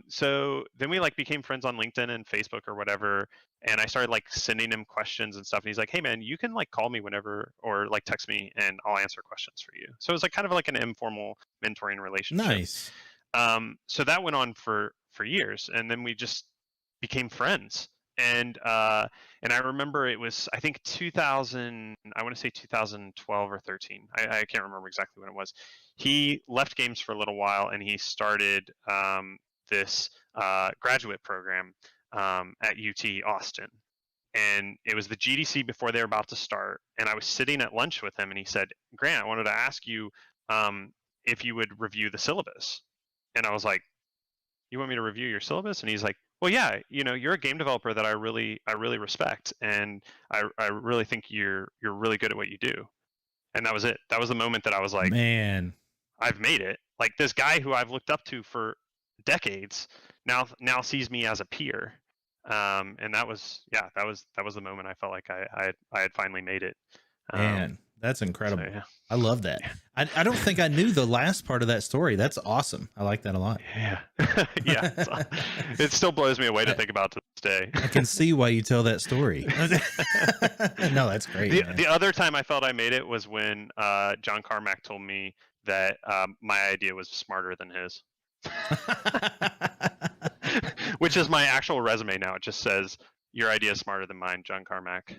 So then we like became friends on LinkedIn and Facebook or whatever. And I started like sending him questions and stuff. And he's like, hey man, you can like call me whenever, or like text me and I'll answer questions for you. So it was like kind of like an informal mentoring relationship. Nice. So that went on for years, and then we just became friends. And I remember it was, I think 2000, I want to say 2012 or 13. I can't remember exactly when it was. He left games for a little while, and he started this graduate program at UT Austin. And it was the GDC before they were about to start. And I was sitting at lunch with him, and he said, Grant, I wanted to ask you if you would review the syllabus. And I was like, you want me to review your syllabus? And he's like, well, yeah, you're a game developer that I really respect, and I really think you're really good at what you do. And that was it. That was the moment that I was like, man, I've made it. Like, this guy who I've looked up to for decades now sees me as a peer. And that was the moment I felt like I had finally made it. Man, that's incredible. So, yeah. I love that. I don't think I knew the last part of that story. That's awesome. I like that a lot. Yeah. Yeah. It still blows me away to think about to this day. I can see why you tell that story. No, that's great. The other time I felt I made it was when John Carmack told me that my idea was smarter than his. Which is my actual resume now. It just says, your idea is smarter than mine, John Carmack.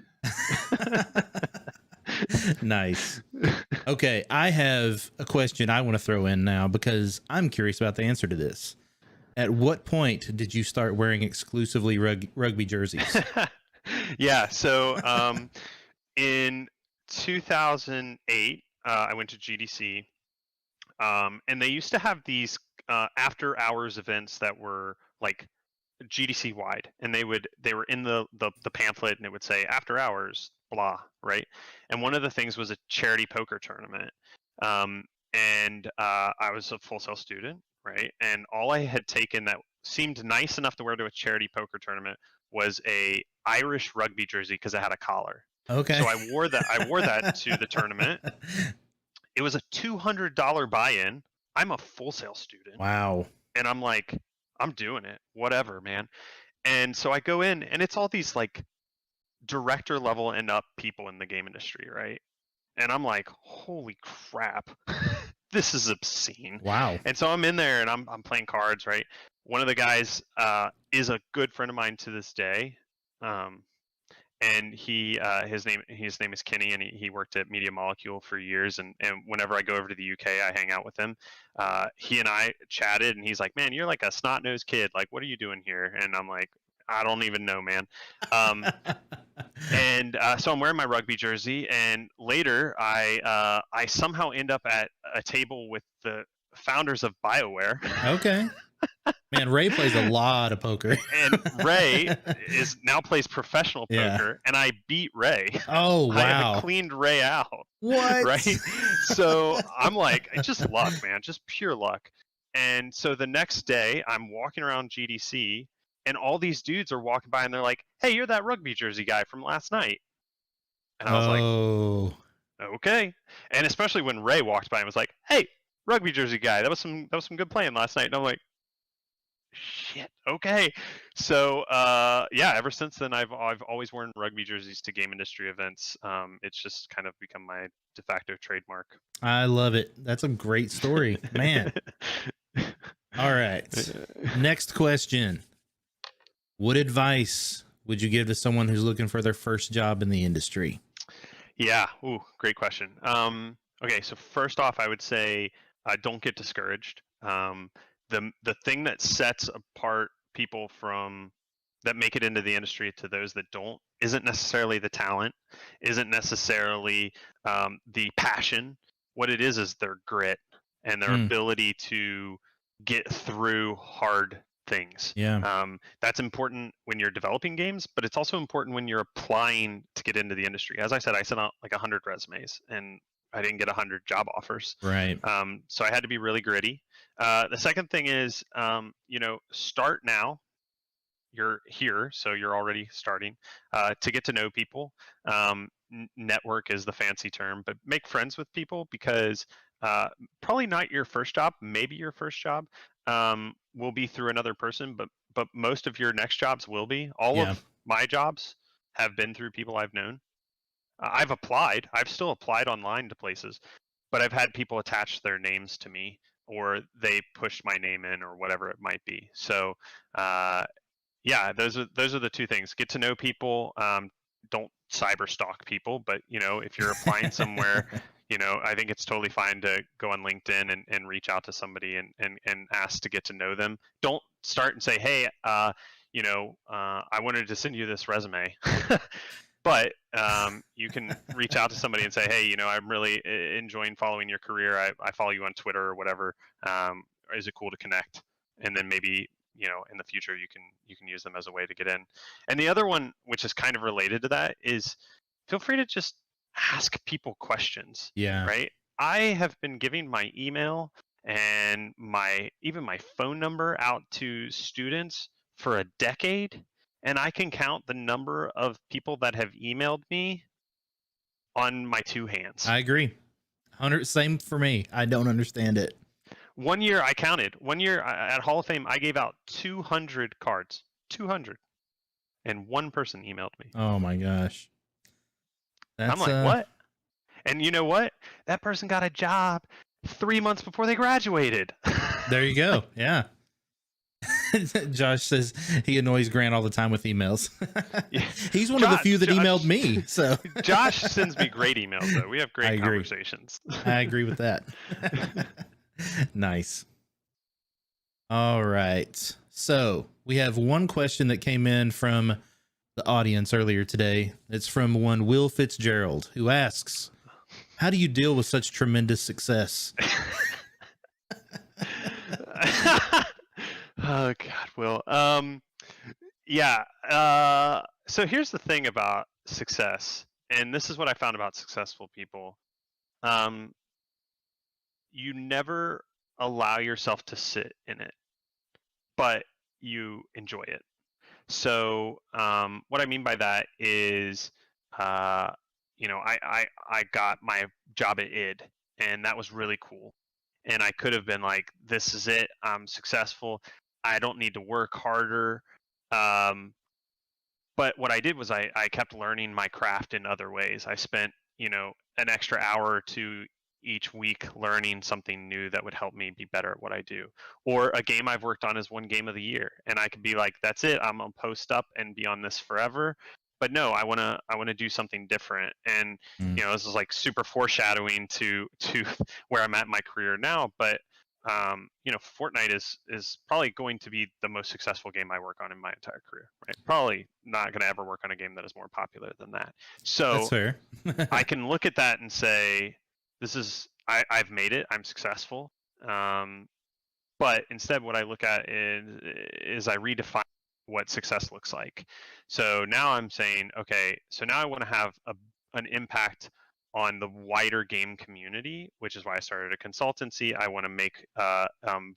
Nice. Okay, I have a question I want to throw in now because I'm curious about the answer to this. At what point did you start wearing exclusively rugby jerseys? Yeah, so in 2008, I went to GDC, and they used to have these after hours events that were like GDC wide, and they were in the pamphlet, and it would say after hours blah, right? And one of the things was a charity poker tournament, and I was a Full Sail student, right? And all I had taken that seemed nice enough to wear to a charity poker tournament was a Irish rugby jersey because it had a collar. Okay. So I wore that to the tournament. It was a $200 buy-in. I'm a Full Sail student. Wow. And I'm like, I'm doing it, whatever, man. And so I go in, and it's all these like director level and up people in the game industry, right? And I'm like, holy crap, this is obscene. Wow. And so I'm in there and I'm playing cards, right? One of the guys is a good friend of mine to this day. And his name is Kenny, and he worked at Media Molecule for years. And whenever I go over to the UK, I hang out with him. He and I chatted, and he's like, "Man, you're like a snot-nosed kid. Like, what are you doing here?" And I'm like, "I don't even know, man." And so I'm wearing my rugby jersey, and later I somehow end up at a table with the founders of BioWare. Okay. Man, Ray plays a lot of poker. And Ray now plays professional poker, and I beat Ray. Oh, wow. I cleaned Ray out. What? Right? So I'm like, it's just luck, man, just pure luck. And so the next day, I'm walking around GDC, and all these dudes are walking by, and they're like, "Hey, you're that rugby jersey guy from last night." And I was like, "Okay." And especially when Ray walked by and was like, "Hey, rugby jersey guy, that was some good playing last night." And I'm like, shit, okay. So yeah, ever since then I've always worn rugby jerseys to game industry events. It's just kind of become my de facto trademark. I love it. That's a great story, man. All right, next question. What advice would you give to someone who's looking for their first job in the industry? Yeah, ooh, great question. Okay, so first off, I would say don't get discouraged. The thing that sets apart people from that make it into the industry to those that don't isn't necessarily the talent, isn't necessarily the passion. What it is their grit and their ability to get through hard things. Yeah. That's important when you're developing games, but it's also important when you're applying to get into the industry. As I said, I sent out like 100 resumes, and I didn't get 100 job offers. Right. So I had to be really gritty. The second thing is, start now. You're here, so you're already starting to get to know people. Network is the fancy term, but make friends with people, because probably not your first job, maybe your first job will be through another person, but most of your next jobs will be. All of my jobs have been through people I've known. I've still applied online to places, but I've had people attach their names to me, or they pushed my name in, or whatever it might be. So yeah, those are the two things. Get to know people. Don't cyber stalk people, but if you're applying somewhere, I think it's totally fine to go on LinkedIn and reach out to somebody and ask to get to know them. Don't start and say, "Hey, I wanted to send you this resume." But you can reach out to somebody and say, "Hey, I'm really enjoying following your career. I follow you on Twitter or whatever. Is it cool to connect?" And then maybe in the future you can use them as a way to get in. And the other one, which is kind of related to that, is feel free to just ask people questions. Yeah. Right. I have been giving my email and even my phone number out to students for a decade. And I can count the number of people that have emailed me on my two hands. I agree. 100. Same for me. I don't understand it. One year I counted. One year at Hall of Fame, I gave out 200 cards. 200. And one person emailed me. Oh my gosh. I'm like, what? And you know what? That person got a job 3 months before they graduated. There you go. Yeah. Josh says he annoys Grant all the time with emails. He's one of the few that emailed me. So Josh sends me great emails, though. We have great conversations. I agree with that. Nice. All right. So we have one question that came in from the audience earlier today. It's from one Will Fitzgerald, who asks, "How do you deal with such tremendous success?" Oh God, Will. Yeah. So here's the thing about success, and this is what I found about successful people. You never allow yourself to sit in it, but you enjoy it. So what I mean by that is, I got my job at ID, and that was really cool. And I could have been like, "This is it. I'm successful. I don't need to work harder." But what I did was I kept learning my craft in other ways. I spent, an extra hour or two each week learning something new that would help me be better at what I do. Or a game I've worked on is one game of the year, and I could be like, that's it, I'm gonna post up and be on this forever. But no, I wanna do something different. And this is like super foreshadowing to where I'm at in my career now. But Fortnite is probably going to be the most successful game I work on in my entire career, right? Probably not going to ever work on a game that is more popular than that. So That's fair. I can look at that and say, I've made it, I'm successful. But instead, what I look at is I redefine what success looks like. So now I'm saying, okay, so now I want to have an impact on the wider game community, which is why I started a consultancy. I want to make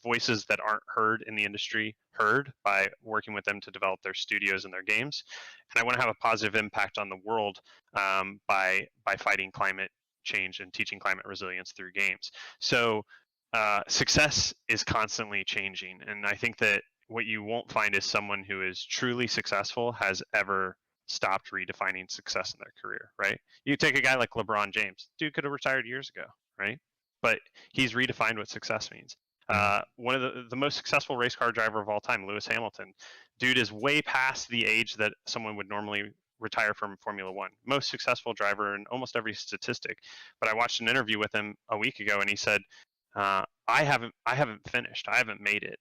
voices that aren't heard in the industry heard by working with them to develop their studios and their games. And I want to have a positive impact on the world by fighting climate change and teaching climate resilience through games. So success is constantly changing. And I think that what you won't find is someone who is truly successful has ever stopped redefining success in their career, right? You take a guy like LeBron James. Dude could have retired years ago, right? But he's redefined what success means. One of the most successful race car driver of all time, Lewis Hamilton. Dude is way past the age that someone would normally retire from Formula One. Most successful driver in almost every statistic. But I watched an interview with him a week ago, and he said, I haven't finished. I haven't made it.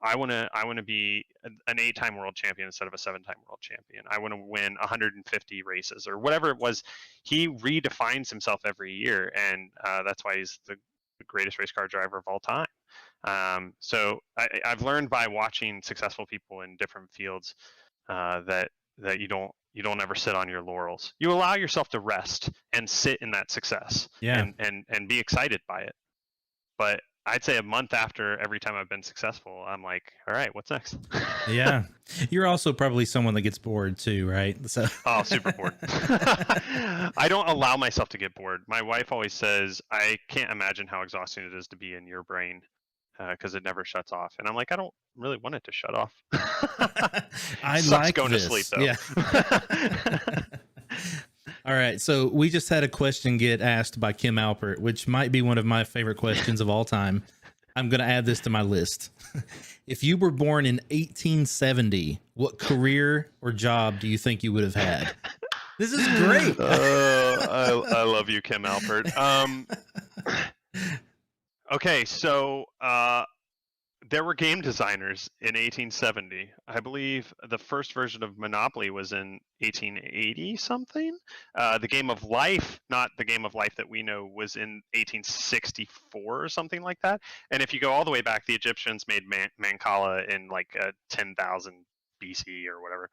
I want to be an 8-time world champion instead of a 7-time world champion. I want to win 150 races or whatever it was. He redefines himself every year, and that's why he's the greatest race car driver of all time. So I've learned by watching successful people in different fields that you don't ever sit on your laurels. You allow yourself to rest and sit in that success, and be excited by it. But I'd say a month after every time I've been successful, I'm like, all right, what's next? Yeah. You're also probably someone that gets bored too, right? So Oh, super bored. I don't allow myself to get bored. My wife always says, I can't imagine how exhausting it is to be in your brain because it never shuts off. And I'm like, I don't really want it to shut off. I Sucks like going this. to sleep, though. Yeah. All right. So we just had a question get asked by Kim Alpert, which might be one of my favorite questions of all time. I'm going to add this to my list. If you were born in 1870, what career or job do you think you would have had? This is great. I love you, Kim Alpert. Okay, so there were game designers in 1870. I believe the first version of Monopoly was in 1880 something. The Game of Life, not the Game of Life that we know, was in 1864 or something like that. And if you go all the way back, the Egyptians made Mancala in like 10,000 BC or whatever.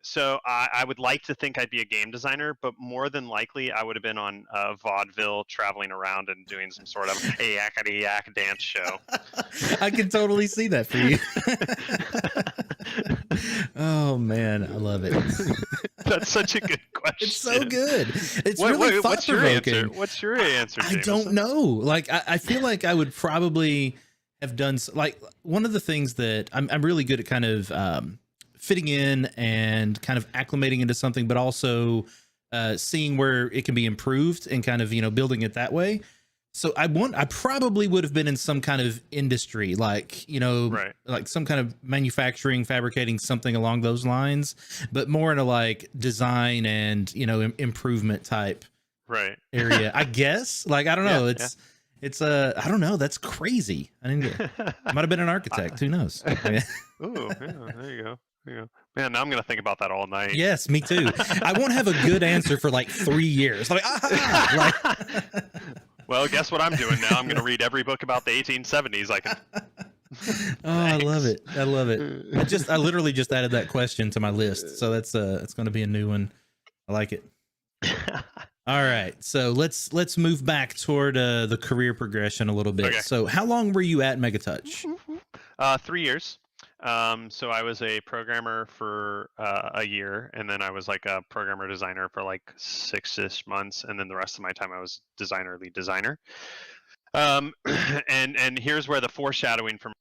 So I would like to think I'd be a game designer, but more than likely I would have been on vaudeville, traveling around and doing some sort of a yakety yak dance show. I can totally see that for you. Oh man, I love it. That's such a good question. It's so good. It's really thought-provoking. What's your answer? I don't know. Like I feel like I would probably have done like one of the things that I'm really good at kind of fitting in and kind of acclimating into something, but also seeing where it can be improved and kind of, building it that way. So I probably would have been in some kind of industry, like, right, like some kind of manufacturing, fabricating, something along those lines, but more in a like design and, improvement type area, I guess. Like, I don't know. It's I don't know. That's crazy. I might have been an architect. Who knows? Ooh, yeah, there you go. Man, now I'm going to think about that all night. Yes, me too. I won't have a good answer for like 3 years. Like, well, guess what I'm doing now? I'm going to read every book about the 1870s I can. I love it. I love it. I literally just added that question to my list. So that's it's going to be a new one. I like it. All right. So let's move back toward the career progression a little bit. Okay. So how long were you at Megatouch? 3 years. So I was a programmer for a year, and then I was like a programmer designer for like 6-ish months, and then the rest of my time I was lead designer. And here's where the foreshadowing from.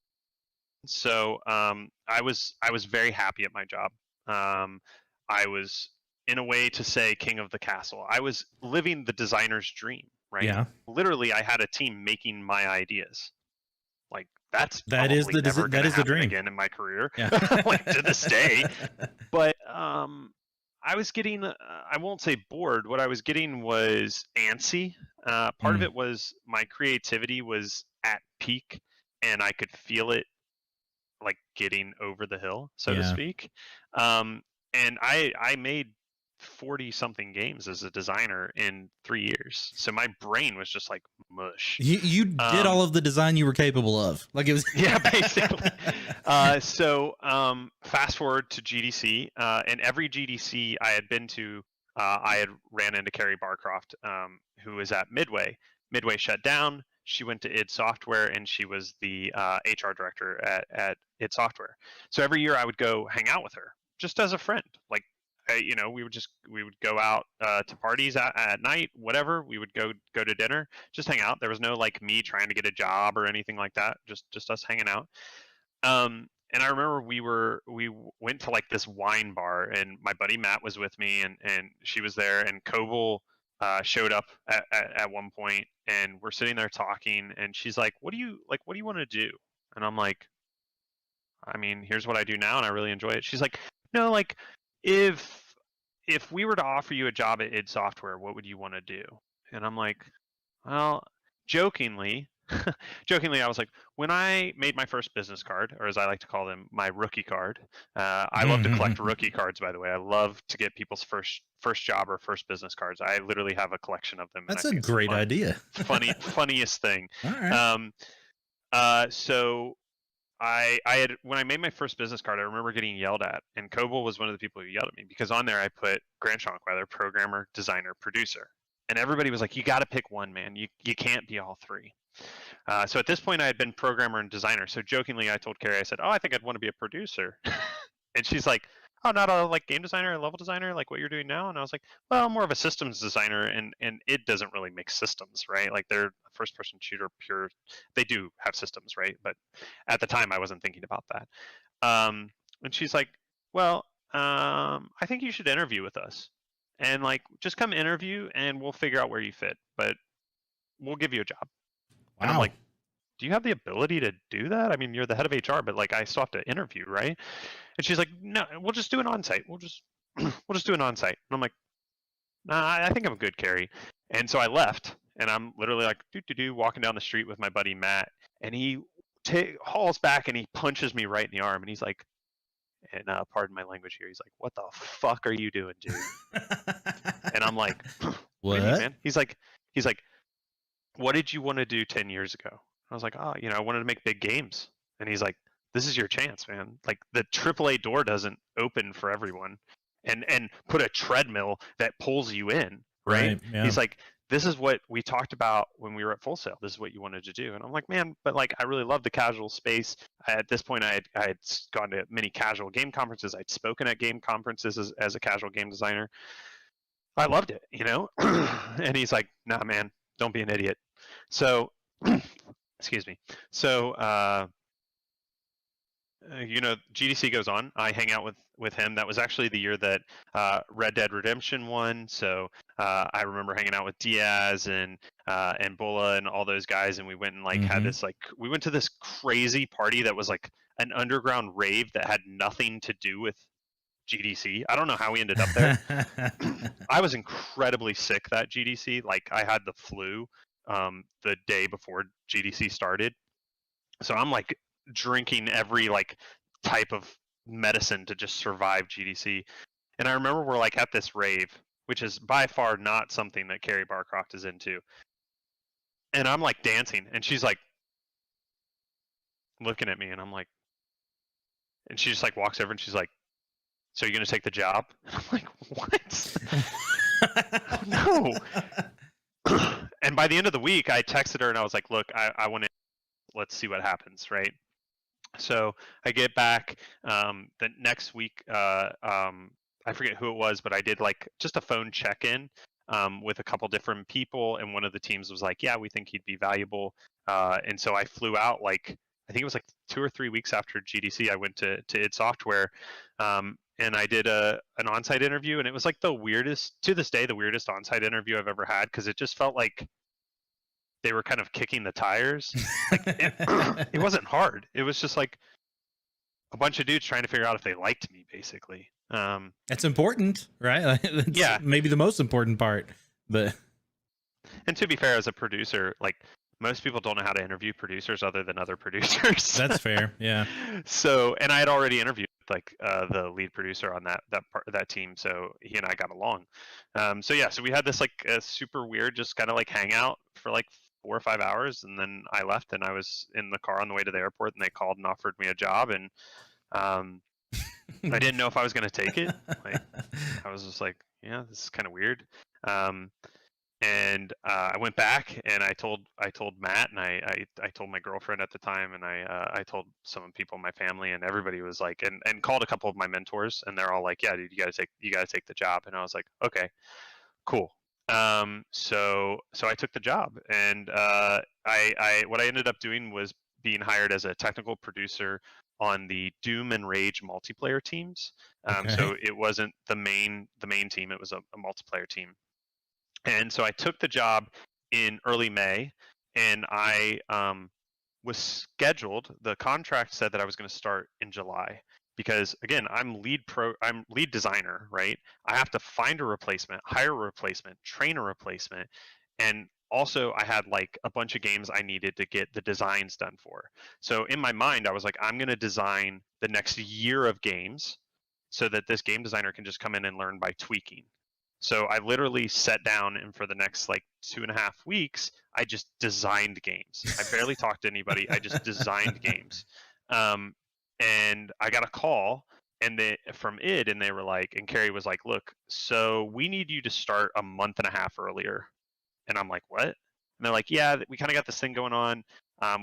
So I was very happy at my job. I was in a way to say king of the castle. I was living the designer's dream, right? Yeah. Literally, I had a team making my ideas. Like that's That is probably never going to happen dream again in my career, Yeah. like to this day. But I was getting, I won't say bored. What I was getting was antsy. Part of it was my creativity was at peak, and I could feel it, like getting over the hill, so to speak. And I made 40 something games as a designer in 3 years, so my brain was just like mush. You did all of the design you were capable of, like it was. Yeah, basically. So fast forward to GDC, and every GDC I had been to, I had ran into Carrie Barcroft, who was at Midway. Midway shut down. She went to id Software, and she was the HR director at id Software. So every year I would go hang out with her, just as a friend. Like, you know, we would go out to parties at night, whatever. We would go to dinner, just hang out. There was no like me trying to get a job or anything like that. Just us hanging out. And I remember we went to like this wine bar, and my buddy Matt was with me, and she was there, and Koval showed up at one point, and we're sitting there talking, and she's like, what do you want to do? And I'm like, I mean, here's what I do now, and I really enjoy it. She's like, no, like if we were to offer you a job at id Software, what would you want to do? And I'm like, well, jokingly, I was like, when I made my first business card, or as I like to call them, my rookie card. I love to collect rookie cards, by the way. I love to get people's first job or first business cards. I literally have a collection of them. That's a great idea. Funniest thing. All right. So I had, when I made my first business card, I remember getting yelled at, and Koval was one of the people who yelled at me, because on there I put Grant Shonkwiler, programmer, designer, producer. And everybody was like, you got to pick one, man. You can't be all three. So at this point I had been programmer and designer. So jokingly I told Carrie, I said, oh, I think I'd want to be a producer. And she's like, oh, not a like game designer, a level designer, like what you're doing now? And I was like, well, I'm more of a systems designer, and it doesn't really make systems, right? Like they're a first person shooter pure. They do have systems, right? But at the time I wasn't thinking about that. And she's like, well, I think you should interview with us. And like, just come interview and we'll figure out where you fit, but we'll give you a job. Wow. And I'm like, do you have the ability to do that? I mean, you're the head of HR, but like I still have to interview, right? And she's like, no, we'll just do an on-site. We'll just do an on-site. And I'm like, nah, I think I'm good, Carrie. And so I left, and I'm literally like, walking down the street with my buddy Matt, and he hauls back and he punches me right in the arm, and he's like, and pardon my language here, he's like, what the fuck are you doing, dude? And I'm like, what do you mean, man? He's like, what did you want to do 10 years ago? I was like, oh, you know, I wanted to make big games. And he's like, this is your chance, man. Like the AAA door doesn't open for everyone. And put a treadmill that pulls you in, right? Yeah. He's like, this is what we talked about when we were at Full Sail. This is what you wanted to do. And I'm like, man, but like, I really love the casual space. At this point, I had gone to many casual game conferences. I'd spoken at game conferences as a casual game designer. I loved it, you know? And he's like, nah, man, don't be an idiot. So, excuse me. So, you know, GDC goes on. I hang out with him. That was actually the year that Red Dead Redemption won. So I remember hanging out with Diaz and Bulla and all those guys, and we went and like had this like, we went to this crazy party that was like an underground rave that had nothing to do with GDC. I don't know how we ended up there. I was incredibly sick that GDC. Like I had the flu the day before GDC started. So I'm like drinking every like type of medicine to just survive GDC. And I remember we're like at this rave, which is by far not something that Carrie Barcroft is into. And I'm like dancing, and she's like looking at me, and I'm like, and she just like walks over and she's like, so you're gonna take the job? And I'm like, what? No. And by the end of the week, I texted her and I was like, look, I want to, let's see what happens, right? So I get back the next week. I forget who it was, but I did like just a phone check-in with a couple different people, and one of the teams was like, yeah, we think he'd be valuable. And so I flew out like, I think it was like 2 or 3 weeks after GDC. I went to id Software, and I did an on-site interview, and it was like the weirdest, to this day, the weirdest on-site interview I've ever had, because it just felt like they were kind of kicking the tires. Like it wasn't hard. It was just like a bunch of dudes trying to figure out if they liked me, basically. That's important, right? That's Yeah. maybe the most important part. But And to be fair, as a producer, like most people don't know how to interview producers other than other producers. that's fair. Yeah. So, and I had already interviewed like the lead producer on that team, so he and I got along. So yeah, so we had this like super weird, just kind of like hangout for like 4 or 5 hours, and then I left, and I was in the car on the way to the airport, and they called and offered me a job, and I didn't know if I was going to take it. Like, I was just like, yeah, this is kind of weird. And I went back, and I told Matt, and I told my girlfriend at the time, and I told some people in my family, and everybody was like, and called a couple of my mentors, and they're all like, yeah, dude, you gotta take the job. And I was like, okay, cool. So I took the job, and I what I ended up doing was being hired as a technical producer on the Doom and Rage multiplayer teams. Okay. So it wasn't the main team; it was a multiplayer team. And so I took the job in early May, and I was scheduled. The contract said that I was going to start in July, because again, I'm lead designer, right? I have to find a replacement, hire a replacement, train a replacement, and also I had like a bunch of games I needed to get the designs done for. So in my mind, I was like, I'm going to design the next year of games so that this game designer can just come in and learn by tweaking. So I literally sat down, and for the next like 2.5 weeks, I just designed games. I barely talked to anybody. I just designed games. And I got a call from id, and they were like, and Carrie was like, look, so we need you to start a month and a half earlier. And I'm like, what? And they're like, yeah, we kind of got this thing going on.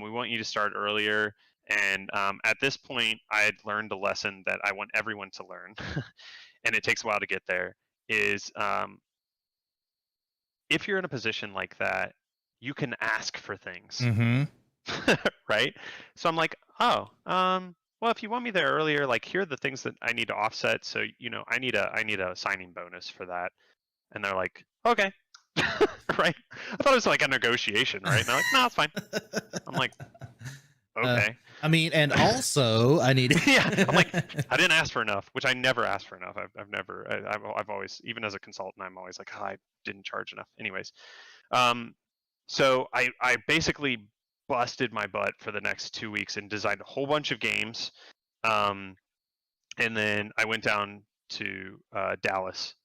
We want you to start earlier. And at this point, I had learned a lesson that I want everyone to learn, and it takes a while to get there, is if you're in a position like that, you can ask for things. Mm-hmm. Right? So I'm like, oh, well, if you want me there earlier, like here are the things that I need to offset. So, I need a signing bonus for that. And they're like, okay. Right? I thought it was like a negotiation, right? And they're like, no, it's fine. I'm like, okay. I mean, and also I need. Yeah, I'm like, I didn't ask for enough, which I never asked for enough. I've always, even as a consultant, I'm always like, oh, I didn't charge enough. Anyways, so I basically busted my butt for the next 2 weeks and designed a whole bunch of games, and then I went down to Dallas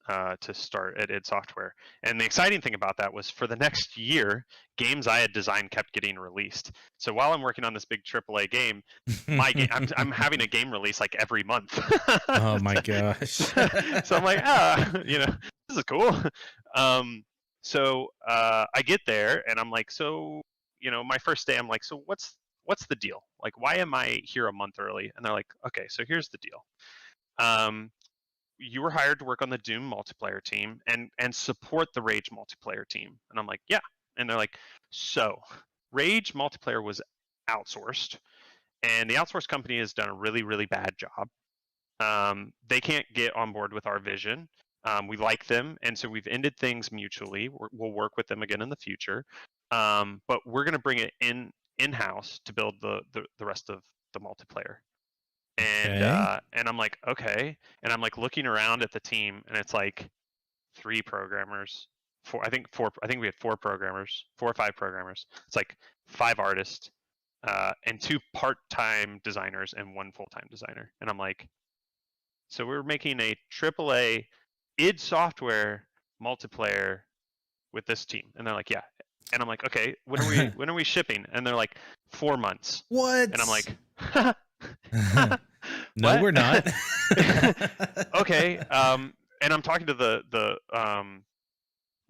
to start at id Software. And the exciting thing about that was, for the next year, games I had designed kept getting released. So while I'm working on this big AAA game, my game, I'm having a game release like every month. Oh my gosh. So I'm like, this is cool. So I get there, and I'm like, so, my first day, I'm like, so what's the deal? Like, why am I here a month early? And they're like, okay, so here's the deal. You were hired to work on the Doom multiplayer team and support the Rage multiplayer team. And I'm like, yeah. And they're like, so Rage multiplayer was outsourced, and the outsourced company has done a really, really bad job. They can't get on board with our vision. We like them, and so we've ended things mutually. We'll work with them again in the future, but we're going to bring it in-house to build the rest of the multiplayer. And Okay. and I'm like, okay. And I'm like looking around at the team, and it's like 3 programmers, I think we had 4 programmers, 4 or 5 programmers. It's like 5 artists, and 2 part-time designers and 1 full-time designer. And I'm like, so we're making a AAA id Software multiplayer with this team? And they're like, yeah. And I'm like, okay, when are we shipping? And they're like, 4 months. What? And I'm like, no, what? we're not. Okay. And I'm talking to the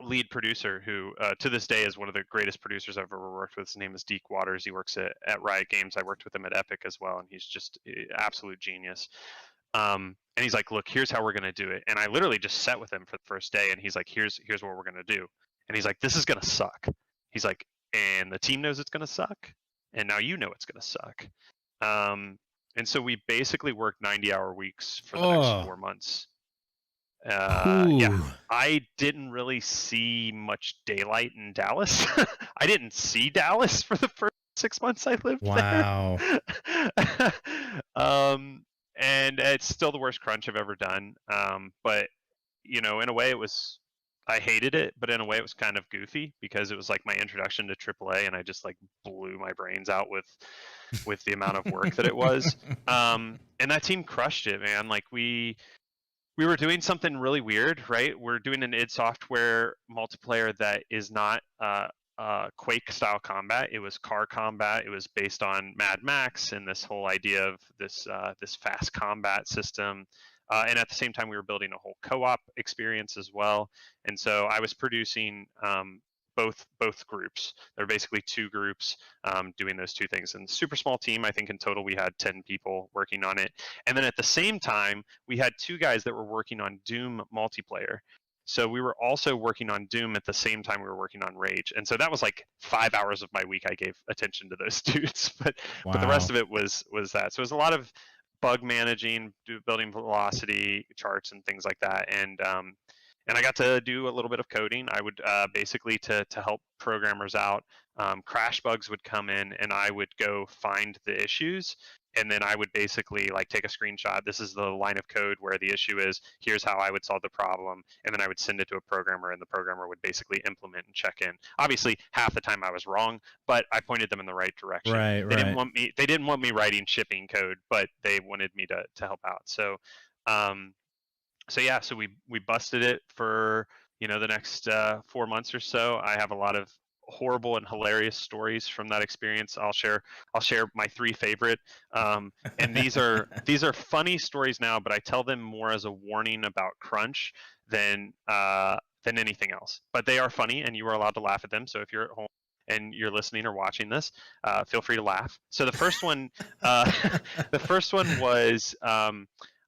lead producer, who to this day is one of the greatest producers I've ever worked with. His name is Deke Waters. He works at Riot Games. I worked with him at Epic as well, and he's just absolute genius. And he's like, look, here's how we're going to do it. And I literally just sat with him for the first day, and he's like, here's what we're going to do. And he's like, this is going to suck. He's like, and the team knows it's going to suck, and now you know it's going to suck. And so we basically worked 90-hour weeks for the next Oh, 4 months. Yeah, ooh, I didn't really see much daylight in Dallas. I didn't see Dallas for the first 6 months I lived there. wow. And it's still the worst crunch I've ever done. But in a way, I hated it, but in a way, it was kind of goofy because it was like my introduction to AAA, and I just like blew my brains out with the amount of work that it was. And that team crushed it, man. Like we were doing something really weird, right? We're doing an id Software multiplayer that is not Quake style combat. It was car combat. It was based on Mad Max and this whole idea of this fast combat system. And at the same time, we were building a whole co-op experience as well. And so I was producing both groups. There are basically two groups doing those two things. And super small team. I think in total we had 10 people working on it. And then at the same time, we had two guys that were working on Doom multiplayer. So we were also working on Doom at the same time we were working on Rage. And so that was like 5 hours of my week I gave attention to those dudes. But the rest Wow. of it was that. So it was a lot of bug managing, building velocity charts and things like that. And I got to do a little bit of coding. I would basically to help programmers out. Crash bugs would come in, and I would go find the issues, and then I would basically like take a screenshot. This is the line of code where the issue is. Here's how I would solve the problem, and then I would send it to a programmer, and the programmer would basically implement and check in. Obviously, half the time I was wrong, but I pointed them in the right direction. Right, They didn't right. want me. They didn't want me writing shipping code, but they wanted me to help out. Um, so yeah, so we busted it for the next 4 months or so. I have a lot of horrible and hilarious stories from that experience. I'll share my three favorite, and these are funny stories now, but I tell them more as a warning about crunch than anything else. But they are funny, and you are allowed to laugh at them. So if you're at home and you're listening or watching this, feel free to laugh. So the first one, the first one was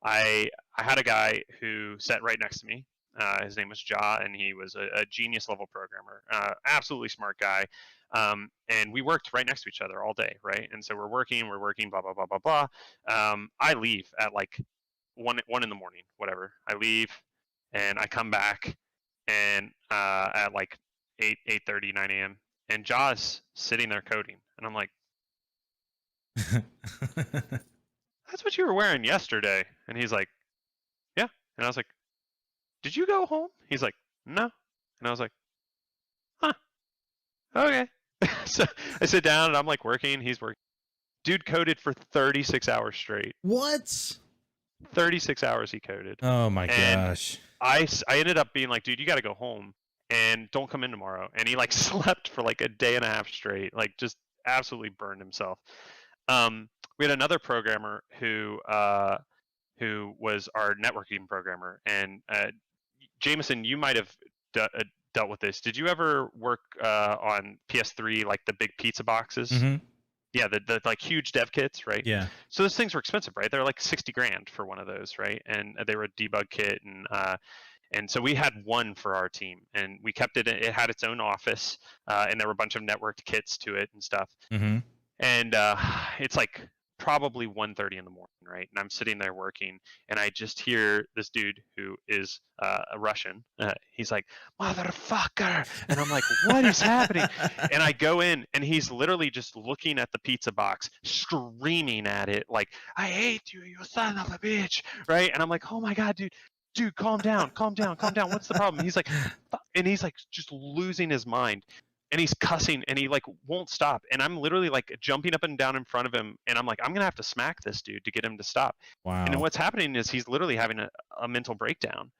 I had a guy who sat right next to me. His name was Ja, and he was a genius level programmer, absolutely smart guy. And we worked right next to each other all day, right? And so we're working, blah blah blah blah blah. I leave at like one in the morning, whatever. I leave, and I come back, and at like 8:30, 9 a.m. And Ja's sitting there coding, and I'm like, "That's what you were wearing yesterday." And he's like, "Yeah." And I was like, "Did you go home?" He's like, "No." And I was like, "Huh, okay." So I sit down and I'm like working, he's working. Dude coded for 36 hours straight. What? 36 hours he coded. Oh my And gosh. I ended up being like, "Dude, you got to go home and don't come in tomorrow." And he like slept for like a day and a half straight, like just absolutely burned himself. We had another programmer who was our networking programmer, and Jameson, you might have dealt with this. Did you ever work on PS3, like the big pizza boxes? Hmm. Yeah, the like huge dev kits, right? Yeah. So those things were expensive, right? They're like 60 grand for one of those, right? And they were a debug kit, and so we had one for our team, and we kept it. It had its own office, and there were a bunch of networked kits to it and stuff. Hmm. And it's like probably 1:30 in the morning, right? And I'm sitting there working, and I just hear this dude who is a Russian. He's like, "Motherfucker," and I'm like, "What is happening?" And I go in, and he's literally just looking at the pizza box, screaming at it like, "I hate you, you son of a bitch," right? And I'm like, "Oh my god, dude, calm down, calm down, calm down. What's the problem?" He's like, and he's like just losing his mind, and he's cussing, and he like won't stop, and I'm literally like jumping up and down in front of him, and I'm like, I'm gonna have to smack this dude to get him to stop. And then Wow. what's happening is he's literally having a mental breakdown.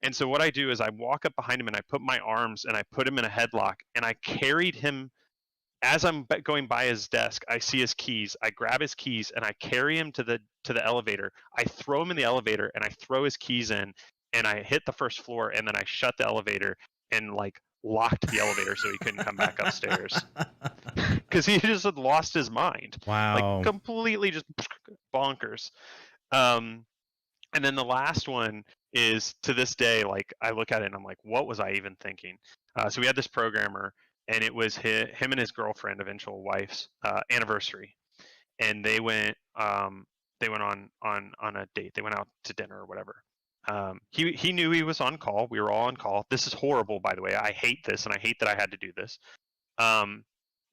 And so what I do is I walk up behind him, and I put my arms, and I put him in a headlock, and I carried him. As I'm going by his desk, I see his keys. I grab his keys, and I carry him to the elevator. I throw him in the elevator, and I throw his keys in, and I hit the first floor, and then I shut the elevator and like locked the elevator so he couldn't come back upstairs because he just had lost his mind, like Wow. completely just bonkers. Um, and then the last one is, to this day, like I look at it and I'm like, what was I even thinking? So we had this programmer, and it was him and his girlfriend, eventual wife's anniversary, and they went they went on a date. They went out to dinner or whatever. He knew he was on call. We were all on call. This is horrible, by the way. I hate this, and I hate that I had to do this.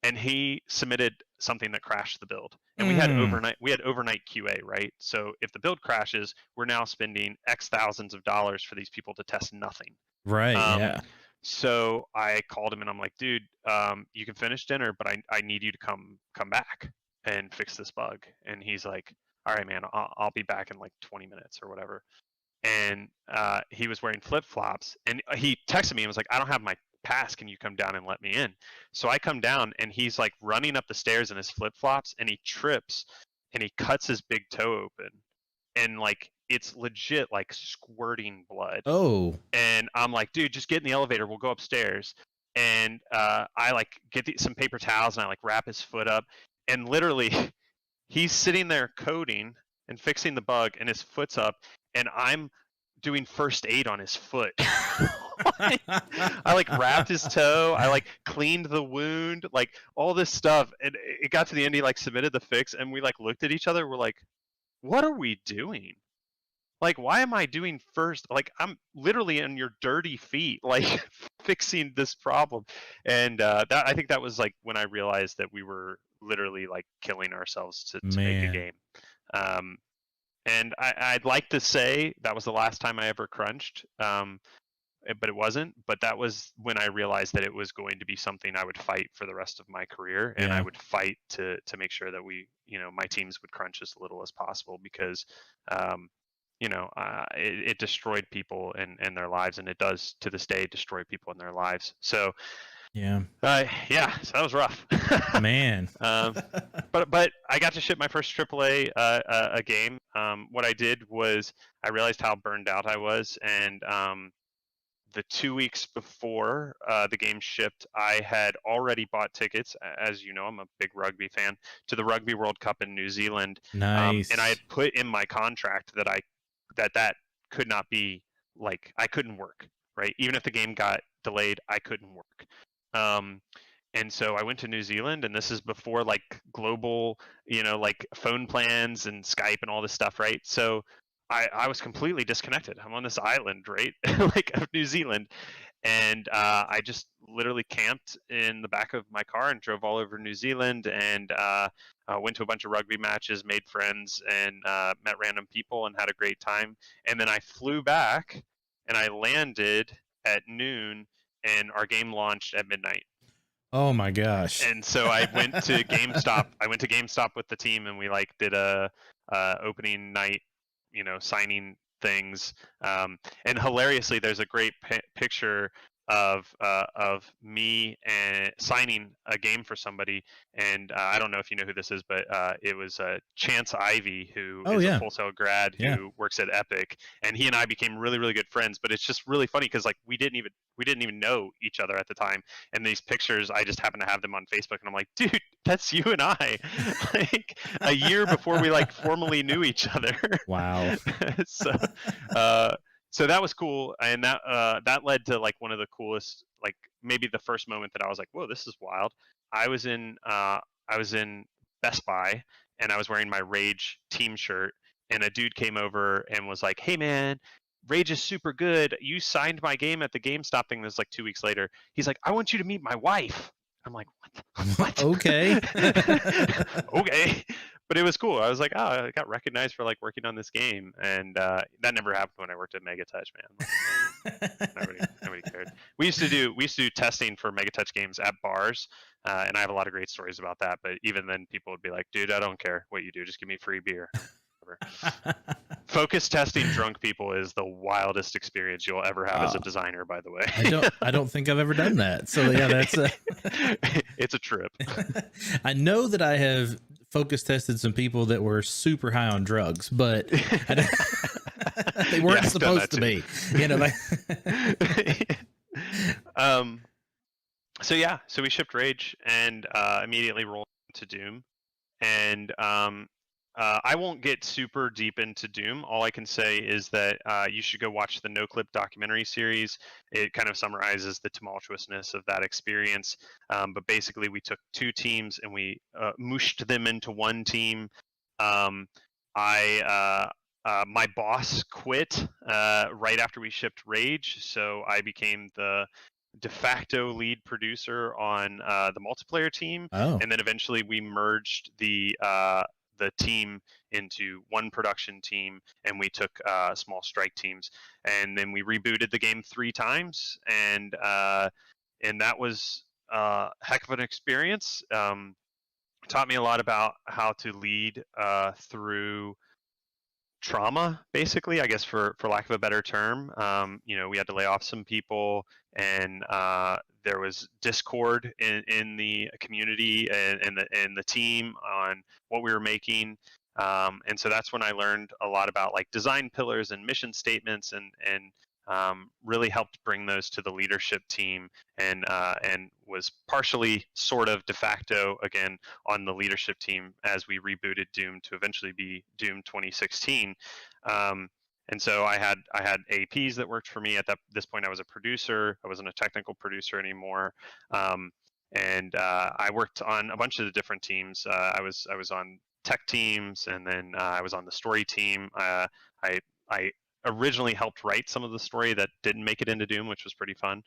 And he submitted something that crashed the build, and we had overnight QA, right? So if the build crashes, we're now spending X thousands of dollars for these people to test nothing. Right. Yeah. So I called him and I'm like, dude, you can finish dinner, but I need you to come back and fix this bug. And he's like, all right, man, I'll be back in like 20 minutes or whatever. And he was wearing flip-flops, and he texted me and was like, I don't have my pass, can you come down and let me in? So I come down, and he's like running up the stairs in his flip-flops, and he trips and he cuts his big toe open, and like it's legit like squirting blood. Oh. And I'm like, dude, just get in the elevator, we'll go upstairs. And I like get some paper towels and I like wrap his foot up, and literally he's sitting there coding and fixing the bug, and his foot's up, and I'm doing first aid on his foot. I like wrapped his toe, I like cleaned the wound, like all this stuff. And it got to the end, he like submitted the fix, and we like looked at each other, we're like, what are we doing? Like, why am I doing first? Like, I'm literally on your dirty feet, like fixing this problem. And I think that was like when I realized that we were literally like killing ourselves to make a game. And I'd like to say that was the last time I ever crunched, but it wasn't. But that was when I realized that it was going to be something I would fight for the rest of my career, and I would fight to make sure that my teams would crunch as little as possible, because it destroyed people and their lives, and it does to this day destroy people in their lives. So so that was rough. Man. But I got to ship my first AAA a game. What I did was I realized how burned out I was, and the 2 weeks before the game shipped, I had already bought tickets. As you know, I'm a big rugby fan, to the Rugby World Cup in New Zealand. Nice. And I had put in my contract that could not be, like, I couldn't work, right? Even if the game got delayed, I couldn't work. And so I went to New Zealand, and this is before like global, like phone plans and Skype and all this stuff, right? So I was completely disconnected. I'm on this island, right, like of New Zealand, and I just literally camped in the back of my car and drove all over New Zealand, and went to a bunch of rugby matches, made friends, and met random people, and had a great time. And then I flew back, and I landed at noon, and our game launched at midnight. Oh my gosh. And so I went to GameStop. I went to GameStop with the team, and we like did a opening night, signing things. And hilariously, there's a great picture of me and signing a game for somebody. And I don't know if you know who this is, but it was Chance Ivy, who is a Full Sail grad who works at Epic, and he and I became really, really good friends. But it's just really funny because like we didn't even know each other at the time. And these pictures, I just happen to have them on Facebook, and I'm like, dude, that's you and I, like a year before we like formally knew each other. Wow. So that was cool, and that led to like one of the coolest, like maybe the first moment that I was like, whoa, this is wild. I was in Best Buy, and I was wearing my Rage team shirt, and a dude came over and was like, hey man, Rage is super good. You signed my game at the GameStop thing. This was like 2 weeks later. He's like, I want you to meet my wife. I'm like, what? Okay. Okay. But it was cool. I was like, oh, I got recognized for like working on this game, and that never happened when I worked at Megatouch, man. Like, nobody cared. We used to do testing for Megatouch games at bars, and I have a lot of great stories about that. But even then, people would be like, dude, I don't care what you do, just give me free beer. Focus testing drunk people is the wildest experience you'll ever have as a designer, by the way. I don't think I've ever done that. So yeah, that's it's a trip. I know that I have focus tested some people that were super high on drugs, but they weren't supposed to be, So we shipped Rage and immediately rolled into Doom, and I won't get super deep into Doom. All I can say is that you should go watch the No Clip documentary series. It kind of summarizes the tumultuousness of that experience. But basically, we took two teams and we mushed them into one team. My boss quit right after we shipped Rage, so I became the de facto lead producer on the multiplayer team, Oh, and then eventually we merged the team into one production team, and we took small strike teams, and then we rebooted the game 3 times, and that was a heck of an experience. Taught me a lot about how to lead through trauma, basically, I guess, for lack of a better term. We had to lay off some people, and there was discord in the community and the team on what we were making. And so that's when I learned a lot about like design pillars and mission statements, and really helped bring those to the leadership team, and was partially sort of de facto again on the leadership team as we rebooted Doom to eventually be Doom 2016. And so I had APs that worked for me at this point. I was a producer. I wasn't a technical producer anymore. And I worked on a bunch of the different teams. I was on tech teams, and then I was on the story team. I originally helped write some of the story that didn't make it into Doom, which was pretty fun.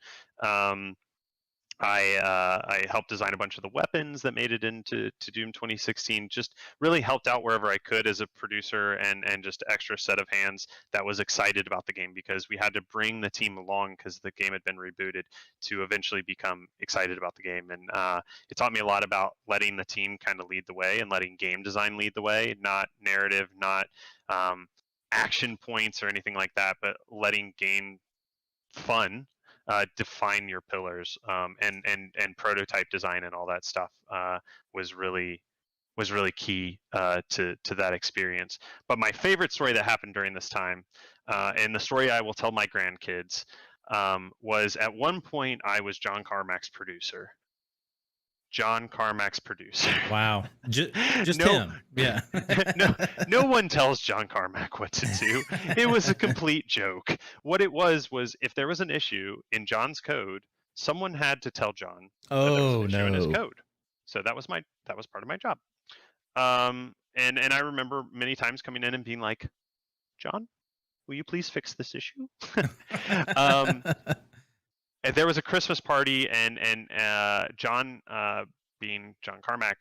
I helped design a bunch of the weapons that made it into Doom 2016. Just really helped out wherever I could as a producer, and just extra set of hands that was excited about the game, because we had to bring the team along because the game had been rebooted to eventually become excited about the game. And it taught me a lot about letting the team kind of lead the way, and letting game design lead the way, not narrative, not action points or anything like that, but letting game fun define your pillars, and prototype design and all that stuff was really key to that experience. But my favorite story that happened during this time, and the story I will tell my grandkids, was at one point I was John Carmack's producer. John Carmack's producer. Wow. Just him. Yeah. no one tells John Carmack what to do. It was a complete joke. What it was if there was an issue in John's code, someone had to tell John that there was an issue in his code. So that was part of my job. And I remember many times coming in and being like, John, will you please fix this issue? There was a Christmas party, and John, being John Carmack,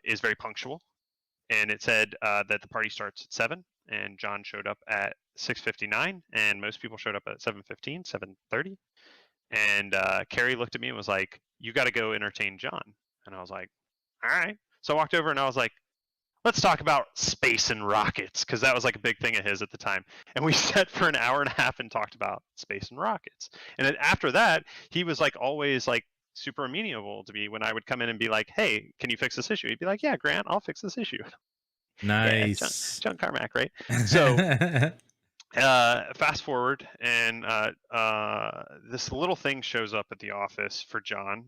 is very punctual, and it said that the party starts at 7, and John showed up at 6:59, and most people showed up at 7:15, 7:30, and Carrie looked at me and was like, "You got to go entertain John," and I was like, "All right." So I walked over and I was like, let's talk about space and rockets, because that was like a big thing of his at the time. And we sat for an hour and a half and talked about space and rockets. And then after that, he was like always like super amenable to me when I would come in and be like, hey, can you fix this issue? He'd be like, yeah, Grant, I'll fix this issue. Nice. Yeah, John Carmack, right? So fast forward, and this little thing shows up at the office for John.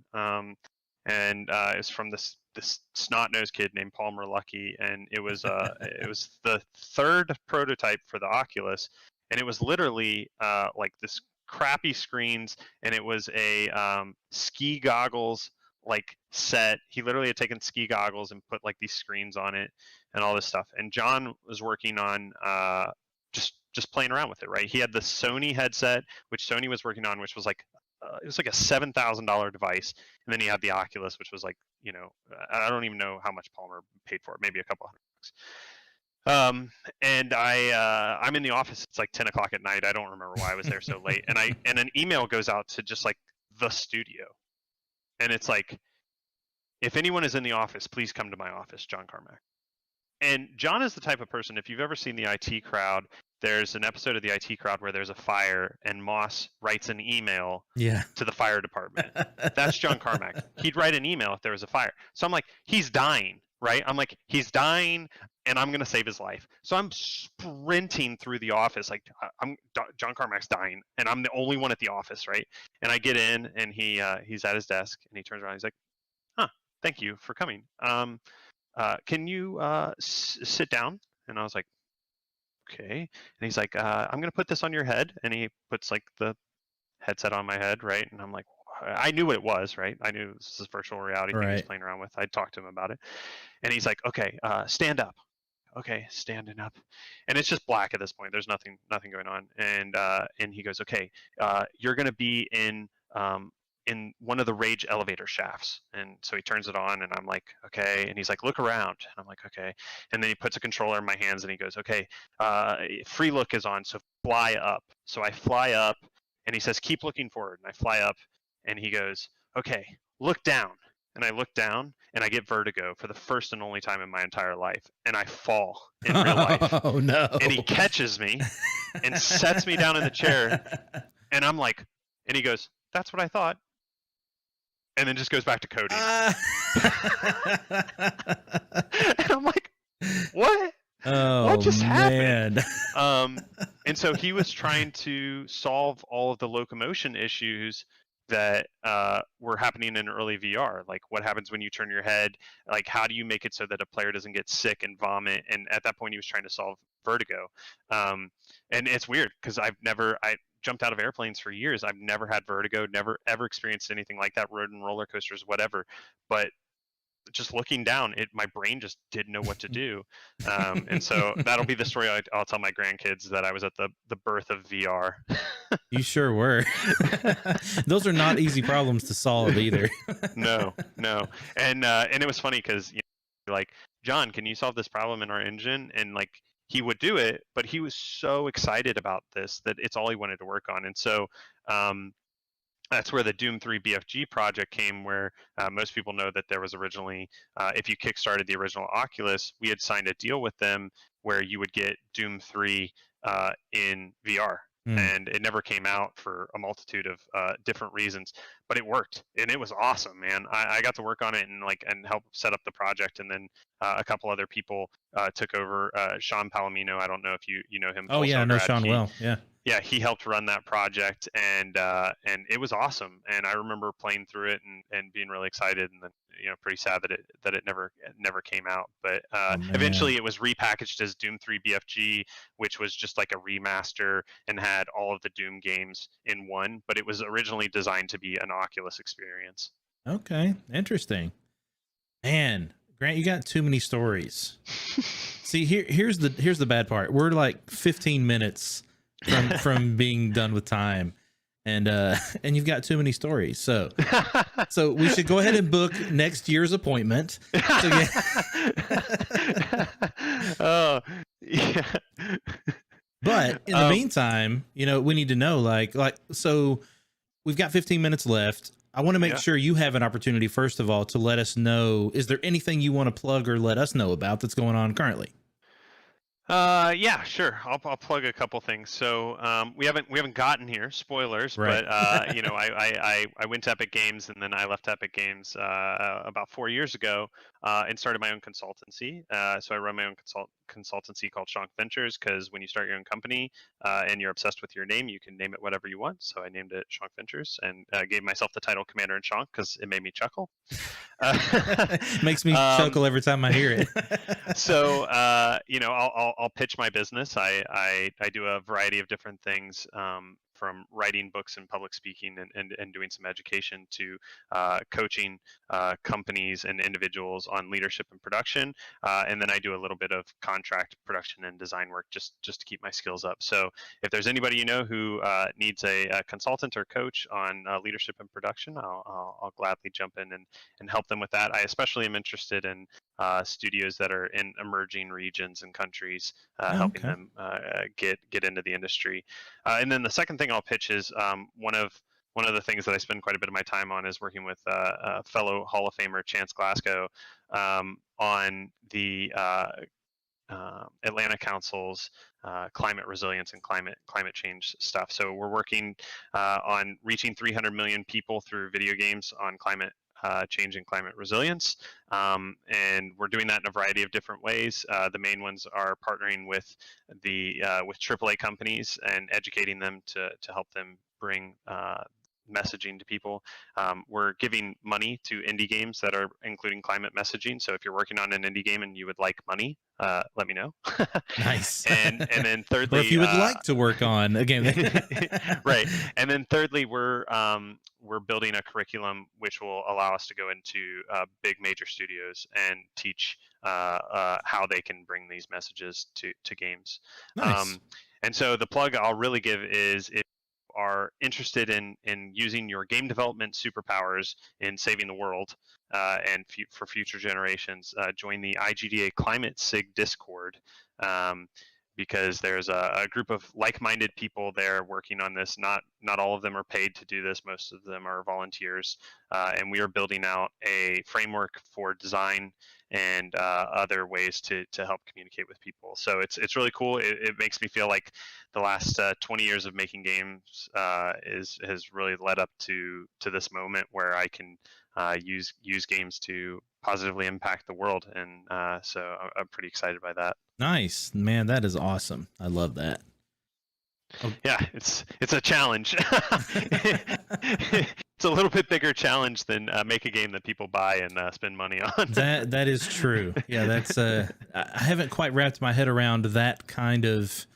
And it's from this snot-nosed kid named Palmer Lucky, and it was the third prototype for the Oculus, and it was literally like this crappy screens, and it was a ski goggles like set. He literally had taken ski goggles and put like these screens on it and all this stuff. And John was working on just playing around with it, right? He had the Sony headset, which Sony was working on, which was like it was like a $7,000 device, and then he had the Oculus, which was like, I don't even know how much Palmer paid for it, maybe a couple $100. And I'm in the office. It's like 10 o'clock at night. I don't remember why I was there so late. And an email goes out to just like the studio, and it's like, if anyone is in the office, please come to my office, John Carmack. And John is the type of person, if you've ever seen the IT Crowd, there's an episode of the IT Crowd where there's a fire and Moss writes an email to the fire department. That's John Carmack. He'd write an email if there was a fire. So I'm like, he's dying, right? I'm like, he's dying, and I'm going to save his life. So I'm sprinting through the office like, John Carmack's dying, and I'm the only one at the office, right? And I get in, and he's at his desk, and he turns around, he's like, thank you for coming. Can you sit down? And I was like, okay. And he's like, I'm going to put this on your head. And he puts like the headset on my head, right? And I'm like, I knew what it was, right? I knew this is virtual reality thing he was playing around with. I talked to him about it. And he's like, okay, stand up. okay, standing up, and it's just black at this point. There's nothing going on, and he goes, okay, you're gonna be in one of the rage elevator shafts. And so he turns it on, and I'm like, okay. And he's like, look around. And I'm like, okay. And then he puts a controller in my hands, and he goes, okay, free look is on, so fly up. So I fly up, and he says, keep looking forward. And I fly up, and he goes, okay, look down. And I look down, and I get vertigo for the first and only time in my entire life, and I fall in real life. Oh no! And he catches me and sets me down in the chair, and I'm like, and he goes, that's what I thought. And then just goes back to coding. And I'm like, what? Oh, what just man. happened? And so he was trying to solve all of the locomotion issues that were happening in early VR. Like, what happens when you turn your head? Like, how do you make it so that a player doesn't get sick and vomit? And at that point, he was trying to solve vertigo. And it's weird because I jumped out of airplanes for years. I've never had vertigo, never ever experienced anything like that, rode in roller coasters, whatever. But just looking down, my brain just didn't know what to do. And so that'll be the story I'll tell my grandkids, that I was at the birth of VR. You sure were. Those are not easy problems to solve either. No. And it was funny because, like, John, can you solve this problem in our engine? And like, he would do it, but he was so excited about this that it's all he wanted to work on. And so that's where the Doom 3 BFG project came, where most people know that there was originally, if you kickstarted the original Oculus, we had signed a deal with them where you would get Doom 3 in VR. And it never came out for a multitude of different reasons, but it worked, and it was awesome, man. I got to work on it and help set up the project, and then a couple other people took over. Sean Palomino, I don't know if you know him. Oh yeah, I know Sean well. Yeah, he helped run that project, and it was awesome. And I remember playing through it and being really excited, and then pretty sad that it never came out. But eventually it was repackaged as Doom 3 BFG, which was just like a remaster and had all of the Doom games in one. But it was originally designed to be an Oculus experience. Okay, interesting. Man, Grant, you got too many stories. See, here's the bad part. We're like 15 minutes from being done with time, and you've got too many stories. So we should go ahead and book next year's appointment. Oh, yeah. But in the meantime, we need to know, so we've got 15 minutes left. I want to make sure you have an opportunity, first of all, to let us know, is there anything you want to plug or let us know about that's going on currently? Yeah, sure. I'll plug a couple things. So we haven't gotten here, spoilers, right. But I went to Epic Games, and then I left Epic Games about 4 years ago and started my own consultancy. So I run my own consultancy called Shonkventures, because when you start your own company and you're obsessed with your name, you can name it whatever you want. So I named it Shonkventures, and gave myself the title Commander Shonk because it made me chuckle. Makes me chuckle every time I hear it. So I'll pitch my business. I do a variety of different things, from writing books and public speaking and doing some education to coaching companies and individuals on leadership and production. And then I do a little bit of contract production and design work just to keep my skills up. So if there's anybody who needs a consultant or coach on leadership and production, I'll gladly jump in and help them with that. I especially am interested in studios that are in emerging regions and countries, helping them get into the industry. And then the second thing I'll pitch is one of the things that I spend quite a bit of my time on is working with fellow Hall of Famer Chance Glasgow on the Atlanta Council's climate resilience and climate change stuff. So we're working on reaching 300 million people through video games on climate change and climate resilience, and we're doing that in a variety of different ways. The main ones are partnering with with AAA companies and educating them to help them bring messaging to people. We're giving money to indie games that are including climate messaging. So if you're working on an indie game and you would like money, let me know. Nice. And then thirdly, or if you would like to work on a game, right. And then thirdly, we're building a curriculum which will allow us to go into big major studios and teach how they can bring these messages to games. Nice. And so the plug I'll really give is, if you are interested in using your game development superpowers in saving the world and for future generations, join the IGDA Climate SIG Discord. Because there's a group of like-minded people there working on this. Not all of them are paid to do this. Most of them are volunteers, and we are building out a framework for design and other ways to help communicate with people. So it's really cool. It makes me feel like the last 20 years of making games has really led up to this moment where I can use games to positively impact the world, and so I'm pretty excited by that. Nice, man. That is awesome. I love that. Oh. Yeah, it's a challenge. It's a little bit bigger challenge than make a game that people buy and spend money on. That is true. Yeah, that's I haven't quite wrapped my head around that kind of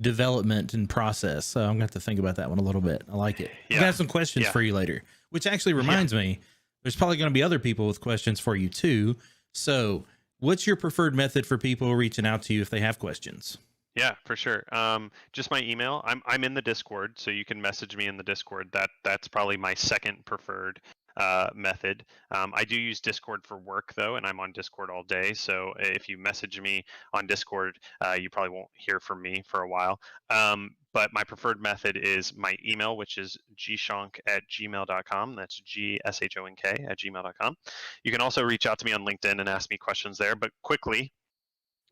development and process, so I'm gonna have to think about that one a little bit. I like it. Yeah. I got some questions for you later, which actually reminds me, there's probably going to be other people with questions for you too. So what's your preferred method for people reaching out to you if they have questions? Yeah, for sure. Just my email. I'm in the Discord, so you can message me in the Discord. That's probably my second preferred method. I do use Discord for work though, and I'm on Discord all day. So if you message me on Discord, you probably won't hear from me for a while. But my preferred method is my email, which is gshonk@gmail.com. That's gshonk@gmail.com. You can also reach out to me on LinkedIn and ask me questions there. But quickly,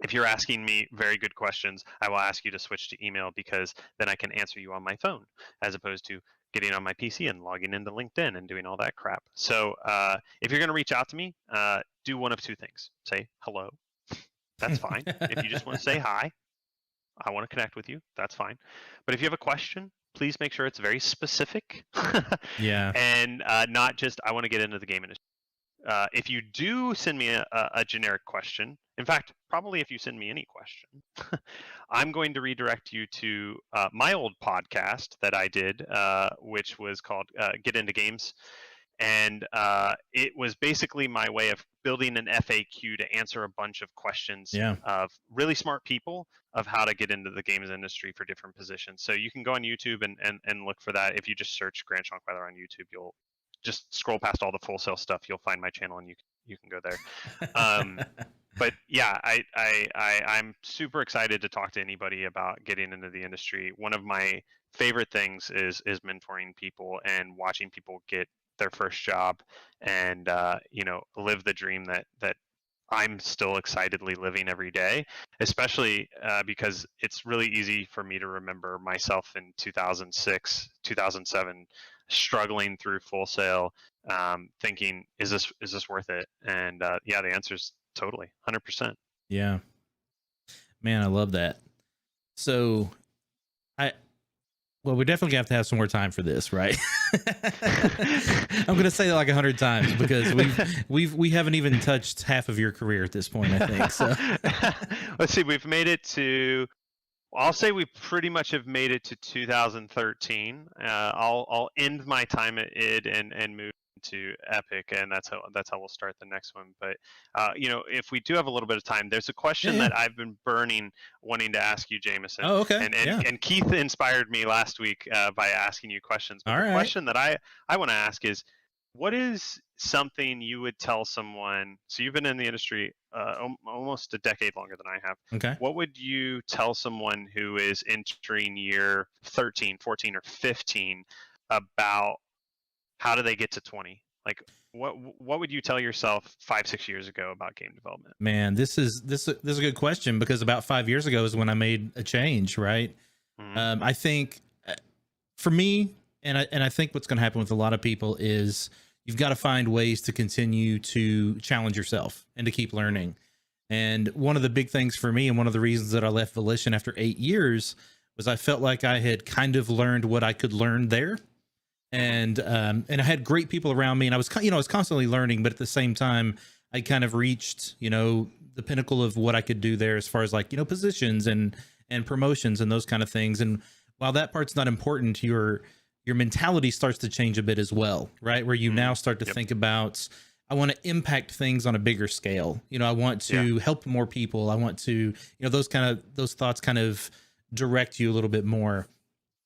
if you're asking me very good questions, I will ask you to switch to email, because then I can answer you on my phone as opposed to getting on my PC and logging into LinkedIn and doing all that crap. So if you're going to reach out to me, do one of two things. Say hello. That's fine. If you just want to say hi, I want to connect with you, that's fine. But if you have a question, please make sure it's very specific. Yeah. And not just, I want to get into the game industry. If you do send me a generic question, in fact, probably if you send me any question, I'm going to redirect you to my old podcast that I did, which was called Get Into Games. And it was basically my way of building an FAQ to answer a bunch of questions of really smart people of how to get into the games industry for different positions. So you can go on YouTube and look for that. If you just search Grant Shonkwiler on YouTube, you'll just scroll past all the Full Sail stuff. You'll find my channel and you can go there. But yeah, I'm super excited to talk to anybody about getting into the industry. One of my favorite things is mentoring people and watching people get their first job and live the dream that I'm still excitedly living every day, especially because it's really easy for me to remember myself in 2006, 2007, struggling through Full Sail, thinking, is this worth it? And yeah, the answer is totally 100%. Yeah, man, I love that. So we definitely have to have some more time for this, right? I'm going to say that like 100 times because we haven't even touched half of your career at this point, I think. So let's see, we've made it to, I'll say we pretty much have made it to 2013. I'll end my time at id and move to Epic, and that's how we'll start the next one. But if we do have a little bit of time, there's a question that I've been wanting to ask you, Jameson. Oh, okay. And Keith inspired me last week by asking you questions. But the question that I want to ask is, what is something you would tell someone? So you've been in the industry almost a decade longer than I have. Okay. What would you tell someone who is entering year 13, 14, or 15 about how do they get to 20? Like, what would you tell yourself 5-6 years ago about game development? Man, this is a good question, because about 5 years ago is when I made a change, right? Mm-hmm. I think for me, and I think what's going to happen with a lot of people is you've got to find ways to continue to challenge yourself and to keep learning. And one of the big things for me, and one of the reasons that I left Volition after 8 years, was I felt like I had kind of learned what I could learn there. and I had great people around me, and I was I was constantly learning, but at the same time, I kind of reached the pinnacle of what I could do there as far as like positions and promotions and those kind of things. And while that part's not important, your mentality starts to change a bit as well, right? Where you now start to think about, I want to impact things on a bigger scale. I want to help more people. I want to, those thoughts kind of direct you a little bit more.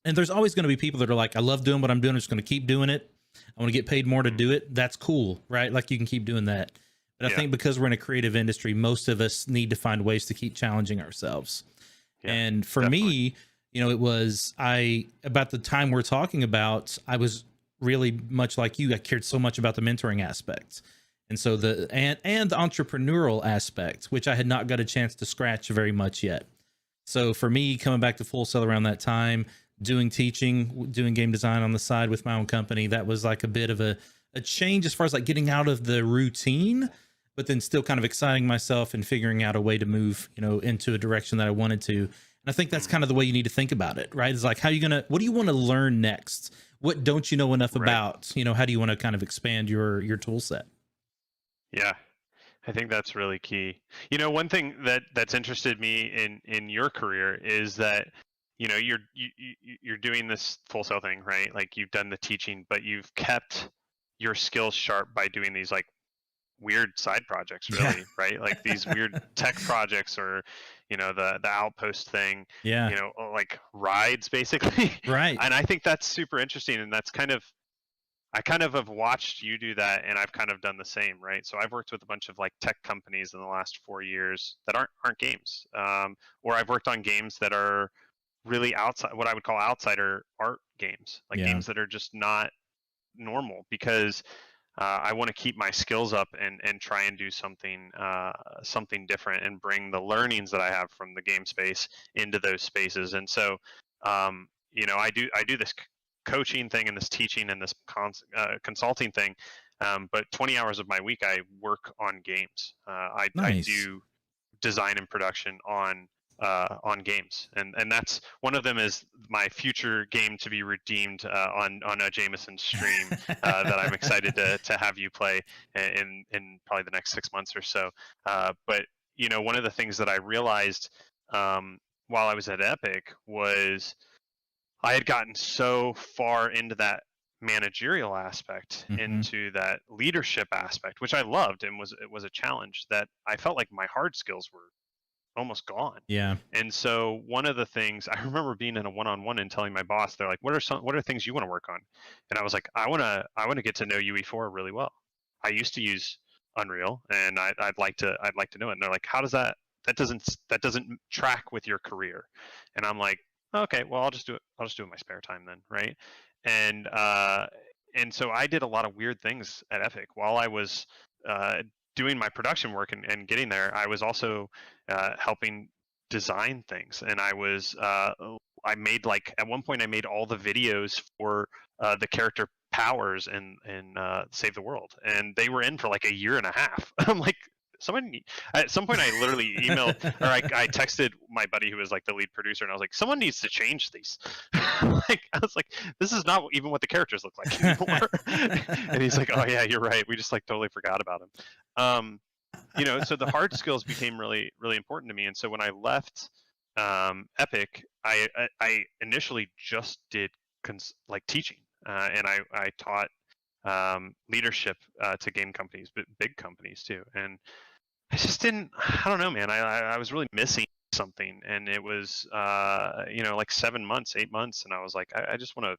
And there's always going to be people that are like, I love doing what I'm doing. I'm just going to keep doing it. I want to get paid more to do it. That's cool, right? Like you can keep doing that. But I think because we're in a creative industry, most of us need to find ways to keep challenging ourselves. And for me, it was about the time we're talking about, I was really much like you. I cared so much about the mentoring aspect. And so and the entrepreneurial aspect, which I had not got a chance to scratch very much yet. So for me, coming back to Full Sail around that time, doing teaching, doing game design on the side with my own company, that was like a bit of a change as far as like getting out of the routine, but then still kind of exciting myself and figuring out a way to move, into a direction that I wanted to. And I think that's kind of the way you need to think about it, right? It's like, what do you want to learn next? What don't you know enough about? How do you want to kind of expand your tool set? Yeah, I think that's really key. One thing that's interested me in your career is that you're doing this Full Sail thing, right? Like you've done the teaching, but you've kept your skills sharp by doing these like weird side projects, really, right? Like these weird tech projects, or the outpost thing, like rides basically. Right. And I think that's super interesting, and that's I kind of have watched you do that, and I've kind of done the same, right? So I've worked with a bunch of like tech companies in the last 4 years that aren't games, or I've worked on games that are really outside, what I would call outsider art games, like games that are just not normal, because I want to keep my skills up and try and do something different and bring the learnings that I have from the game space into those spaces. And so, I do this coaching thing and this teaching and this consulting thing, but 20 hours of my week I work on games. I do design and production on games, and that's one of them is my future game to be redeemed on a Jameson stream that I'm excited to have you play in probably the next 6 months or so. But one of the things that I realized while I was at Epic was I had gotten so far into that managerial aspect, into that leadership aspect, which I loved and it was a challenge, that I felt like my hard skills were almost gone. Yeah. And so one of the things I remember being in a one-on-one and telling my boss, they're like, what are things you want to work on? And I was like, I want to get to know UE4 really well. I used to use Unreal, and I'd like to know it. And they're like, how does that doesn't track with your career? And I'm like, okay, well, I'll just do it in my spare time then, right? And so I did a lot of weird things at Epic while I was doing my production work and getting there. I was also helping design things, and I made, like, at one point I made all the videos for the character powers in Save the World, and they were in for like a year and a half. I'm like, at some point I literally emailed or I texted my buddy who was like the lead producer, and I was like, someone needs to change these. Like, I was like, this is not even what the characters look like anymore. And he's like, oh yeah, you're right, we just like totally forgot about them. So the hard skills became really, really important to me. And so when I left Epic, I initially just did like teaching, and I taught leadership to game companies, but big companies too. And I just I don't know, man. I was really missing something, and it was like 7 months, 8 months, and I was like, I just want to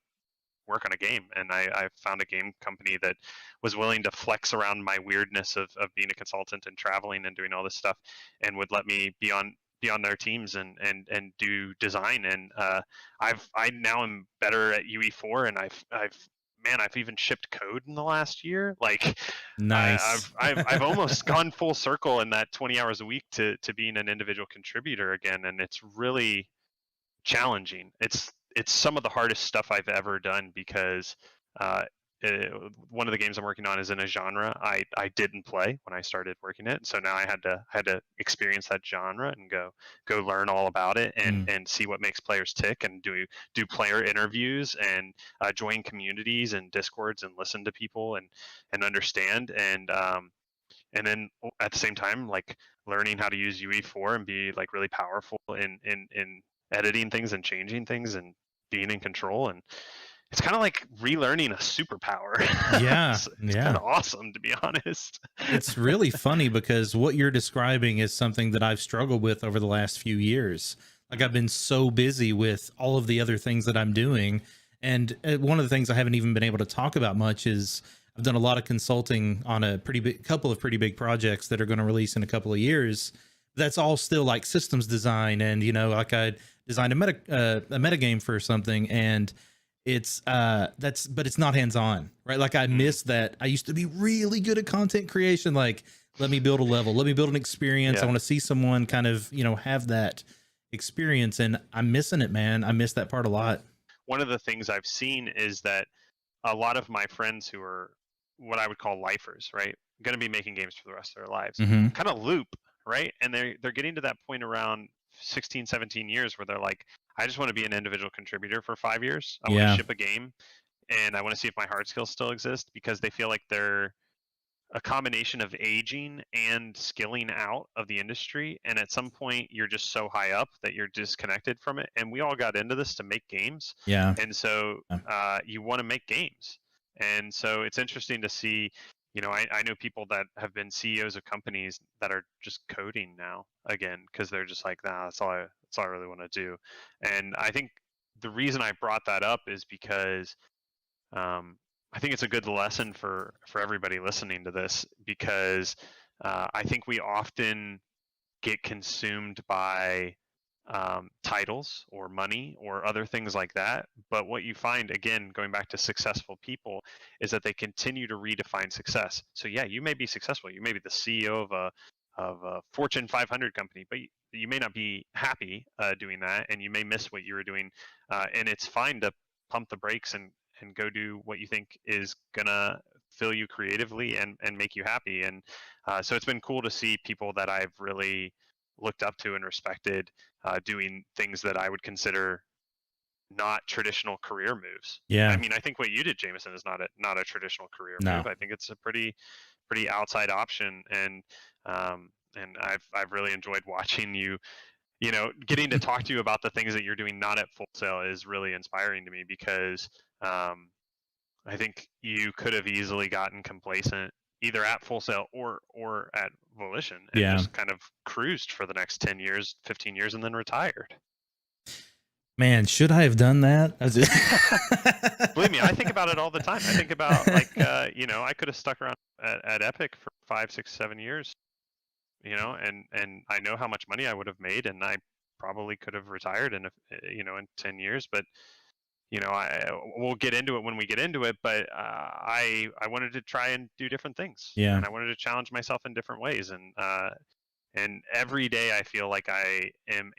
work on a game. And I found a game company that was willing to flex around my weirdness of being a consultant and traveling and doing all this stuff, and would let me be on their teams and do design. And I now am better at UE4, and I've even shipped code in the last year. Like, nice. I've almost gone full circle in that 20 hours a week to being an individual contributor again, and it's really challenging. It's some of the hardest stuff I've ever done, because one of the games I'm working on is in a genre I didn't play when I started working it. So now I had to experience that genre and go learn all about it and see what makes players tick, and do player interviews and join communities and discords and listen to people and understand, and then at the same time, like, learning how to use UE4 and be like really powerful in editing things and changing things and being in control. And it's kind of like relearning a superpower. Yeah, it's kind of awesome, to be honest. It's really funny because what you're describing is something that I've struggled with over the last few years. Like, I've been so busy with all of the other things that I'm doing. And one of the things I haven't even been able to talk about much is I've done a lot of consulting on a couple of pretty big projects that are going to release in a couple of years. That's all still like systems design. And, you know, like I designed a meta game for something, and it's but it's not hands-on, right? Like, I miss that. I used to be really good at content creation. Like, let me build a level, let me build an experience. I want to see someone kind of, you know, have that experience, and I'm missing it, man. I miss that part a lot. One of the things I've seen is that a lot of my friends who are what I would call lifers, right, going to be making games for the rest of their lives, kind of loop, right? And they're getting to that point around 16, 17 years where they're like, I just want to be an individual contributor for 5 years. I want to ship a game, and I want to see if my hard skills still exist, because they feel like they're a combination of aging and skilling out of the industry. And at some point, you're just so high up that you're disconnected from it. And we all got into this to make games. Yeah. And so you want to make games. And so it's interesting to see, you know, I know people that have been CEOs of companies that are just coding now again, because they're just like, nah, that's all I really want to do. And I think the reason I brought that up is because I think it's a good lesson for everybody listening to this, because I think we often get consumed by titles or money or other things like that. But what you find, again, going back to successful people, is that they continue to redefine success. So yeah, you may be successful. You may be the CEO of a Fortune 500 company, but you may not be happy doing that, and you may miss what you were doing. And it's fine to pump the brakes and go do what you think is gonna fill you creatively and make you happy. And so it's been cool to see people that I've really looked up to and respected doing things that I would consider not traditional career moves. Yeah. I mean, I think what you did, Jameson, is not a traditional career move. I think it's a pretty outside option, and I've really enjoyed watching you. You know, getting to talk to you about the things that you're doing not at Full Sail is really inspiring to me, because I think you could have easily gotten complacent either at Full Sail or at Volition, and just kind of cruised for the next 10 years, 15 years, and then retired. Man, should I have done that? Believe me, I think about it all the time. I think about, like, you know, I could have stuck around at Epic for 5, 6, 7 years, you know, and I know how much money I would have made, and I probably could have retired in in 10 years. But you know, we'll get into it when we get into it. But I wanted to try and do different things, and I wanted to challenge myself in different ways. And every day I feel like I am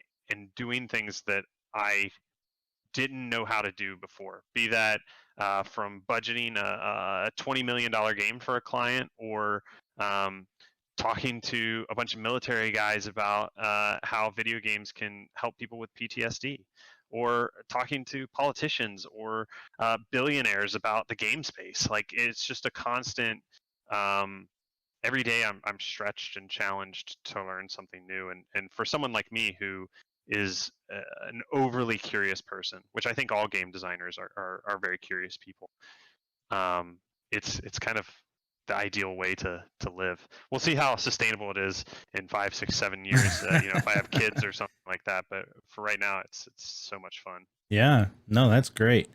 doing things that I didn't know how to do before. Be that from budgeting a $20 million game for a client, or talking to a bunch of military guys about how video games can help people with PTSD, or talking to politicians or billionaires about the game space. Like, it's just a constant. Every day I'm stretched and challenged to learn something new. And for someone like me, who is an overly curious person, which I think all game designers are very curious people, it's kind of the ideal way to live. We'll see how sustainable it is in 5, 6, 7 years. You know, if I have kids or something like that. But for right now, it's so much fun. Yeah, no, that's great.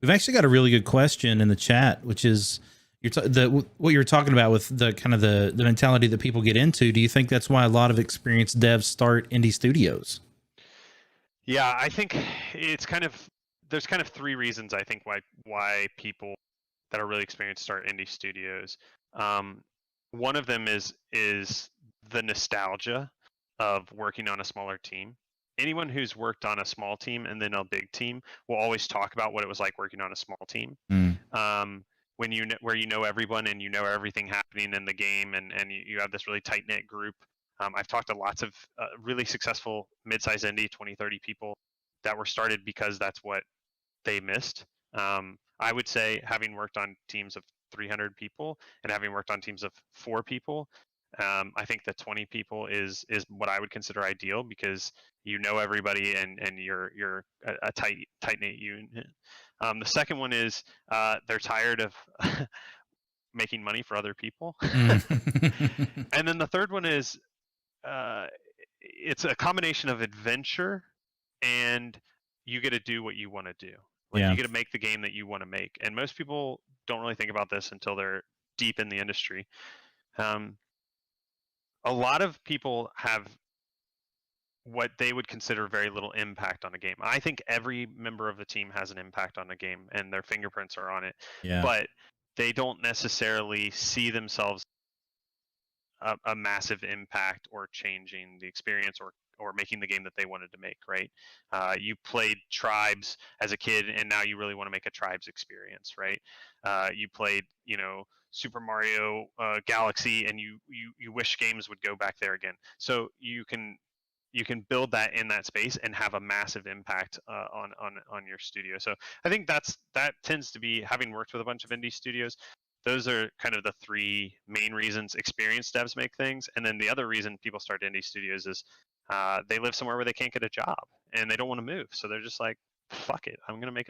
We've actually got a really good question in the chat, which is what you're talking about with the kind of the mentality that people get into. Do you think that's why a lot of experienced devs start indie studios? Yeah, I think it's there's kind of 3 reasons, I think, why people that are really experienced start indie studios. One of them is the nostalgia of working on a smaller team. Anyone who's worked on a small team and then a big team will always talk about what it was like working on a small team. when where you know everyone and you know everything happening in the game, and you have this really tight knit group. I've talked to lots of really successful mid-sized indie, 20, 30 people that were started because that's what they missed. I would say, having worked on teams of 300 people and having worked on teams of 4 people, I think that 20 people is what I would consider ideal, because you know everybody and you're a tight knit unit. The second one is they're tired of making money for other people. And then the third one is it's a combination of adventure and you get to do what you want to do. Like, Yeah. you get to make the game that you want to make. And most people don't really think about this until they're deep in the industry. A lot of people have what they would consider very little impact on a game. I think every member of the team has an impact on a game and their fingerprints are on it. Yeah. But they don't necessarily see themselves a massive impact or changing the experience or making the game that they wanted to make, right? You played Tribes as a kid and now you really want to make a Tribes experience, right? You played, Super Mario Galaxy and you wish games would go back there again. So you can build that in that space and have a massive impact on your studio. So I think that tends to be, having worked with a bunch of indie studios, those are kind of the 3 main reasons experienced devs make things. And then the other reason people start indie studios is they live somewhere where they can't get a job and they don't want to move. So they're just like, fuck it, I'm going to make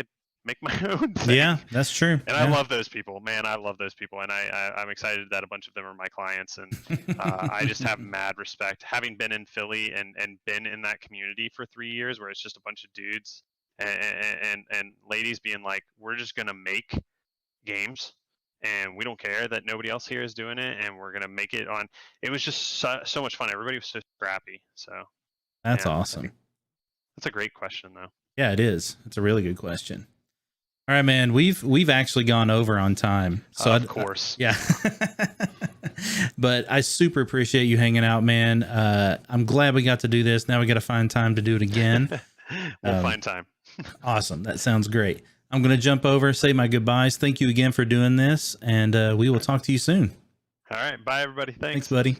my own thing. Yeah, that's true. And yeah. I love those people, man. I love those people. And I'm excited that a bunch of them are my clients. And I just have mad respect. Having been in Philly and been in that community for 3 years where it's just a bunch of dudes and ladies being like, we're just going to make games. And we don't care that nobody else here is doing it, and we're gonna make it on. It was just so much fun. Everybody was so scrappy. So that's awesome. That's a great question, though. Yeah, it is. It's a really good question. All right, man. We've actually gone over on time, so of course, yeah. But I super appreciate you hanging out, man. I'm glad we got to do this. Now we got to find time to do it again. We'll find time. Awesome. That sounds great. I'm going to jump over, say my goodbyes. Thank you again for doing this, and we will talk to you soon. All right. Bye, everybody. Thanks, buddy.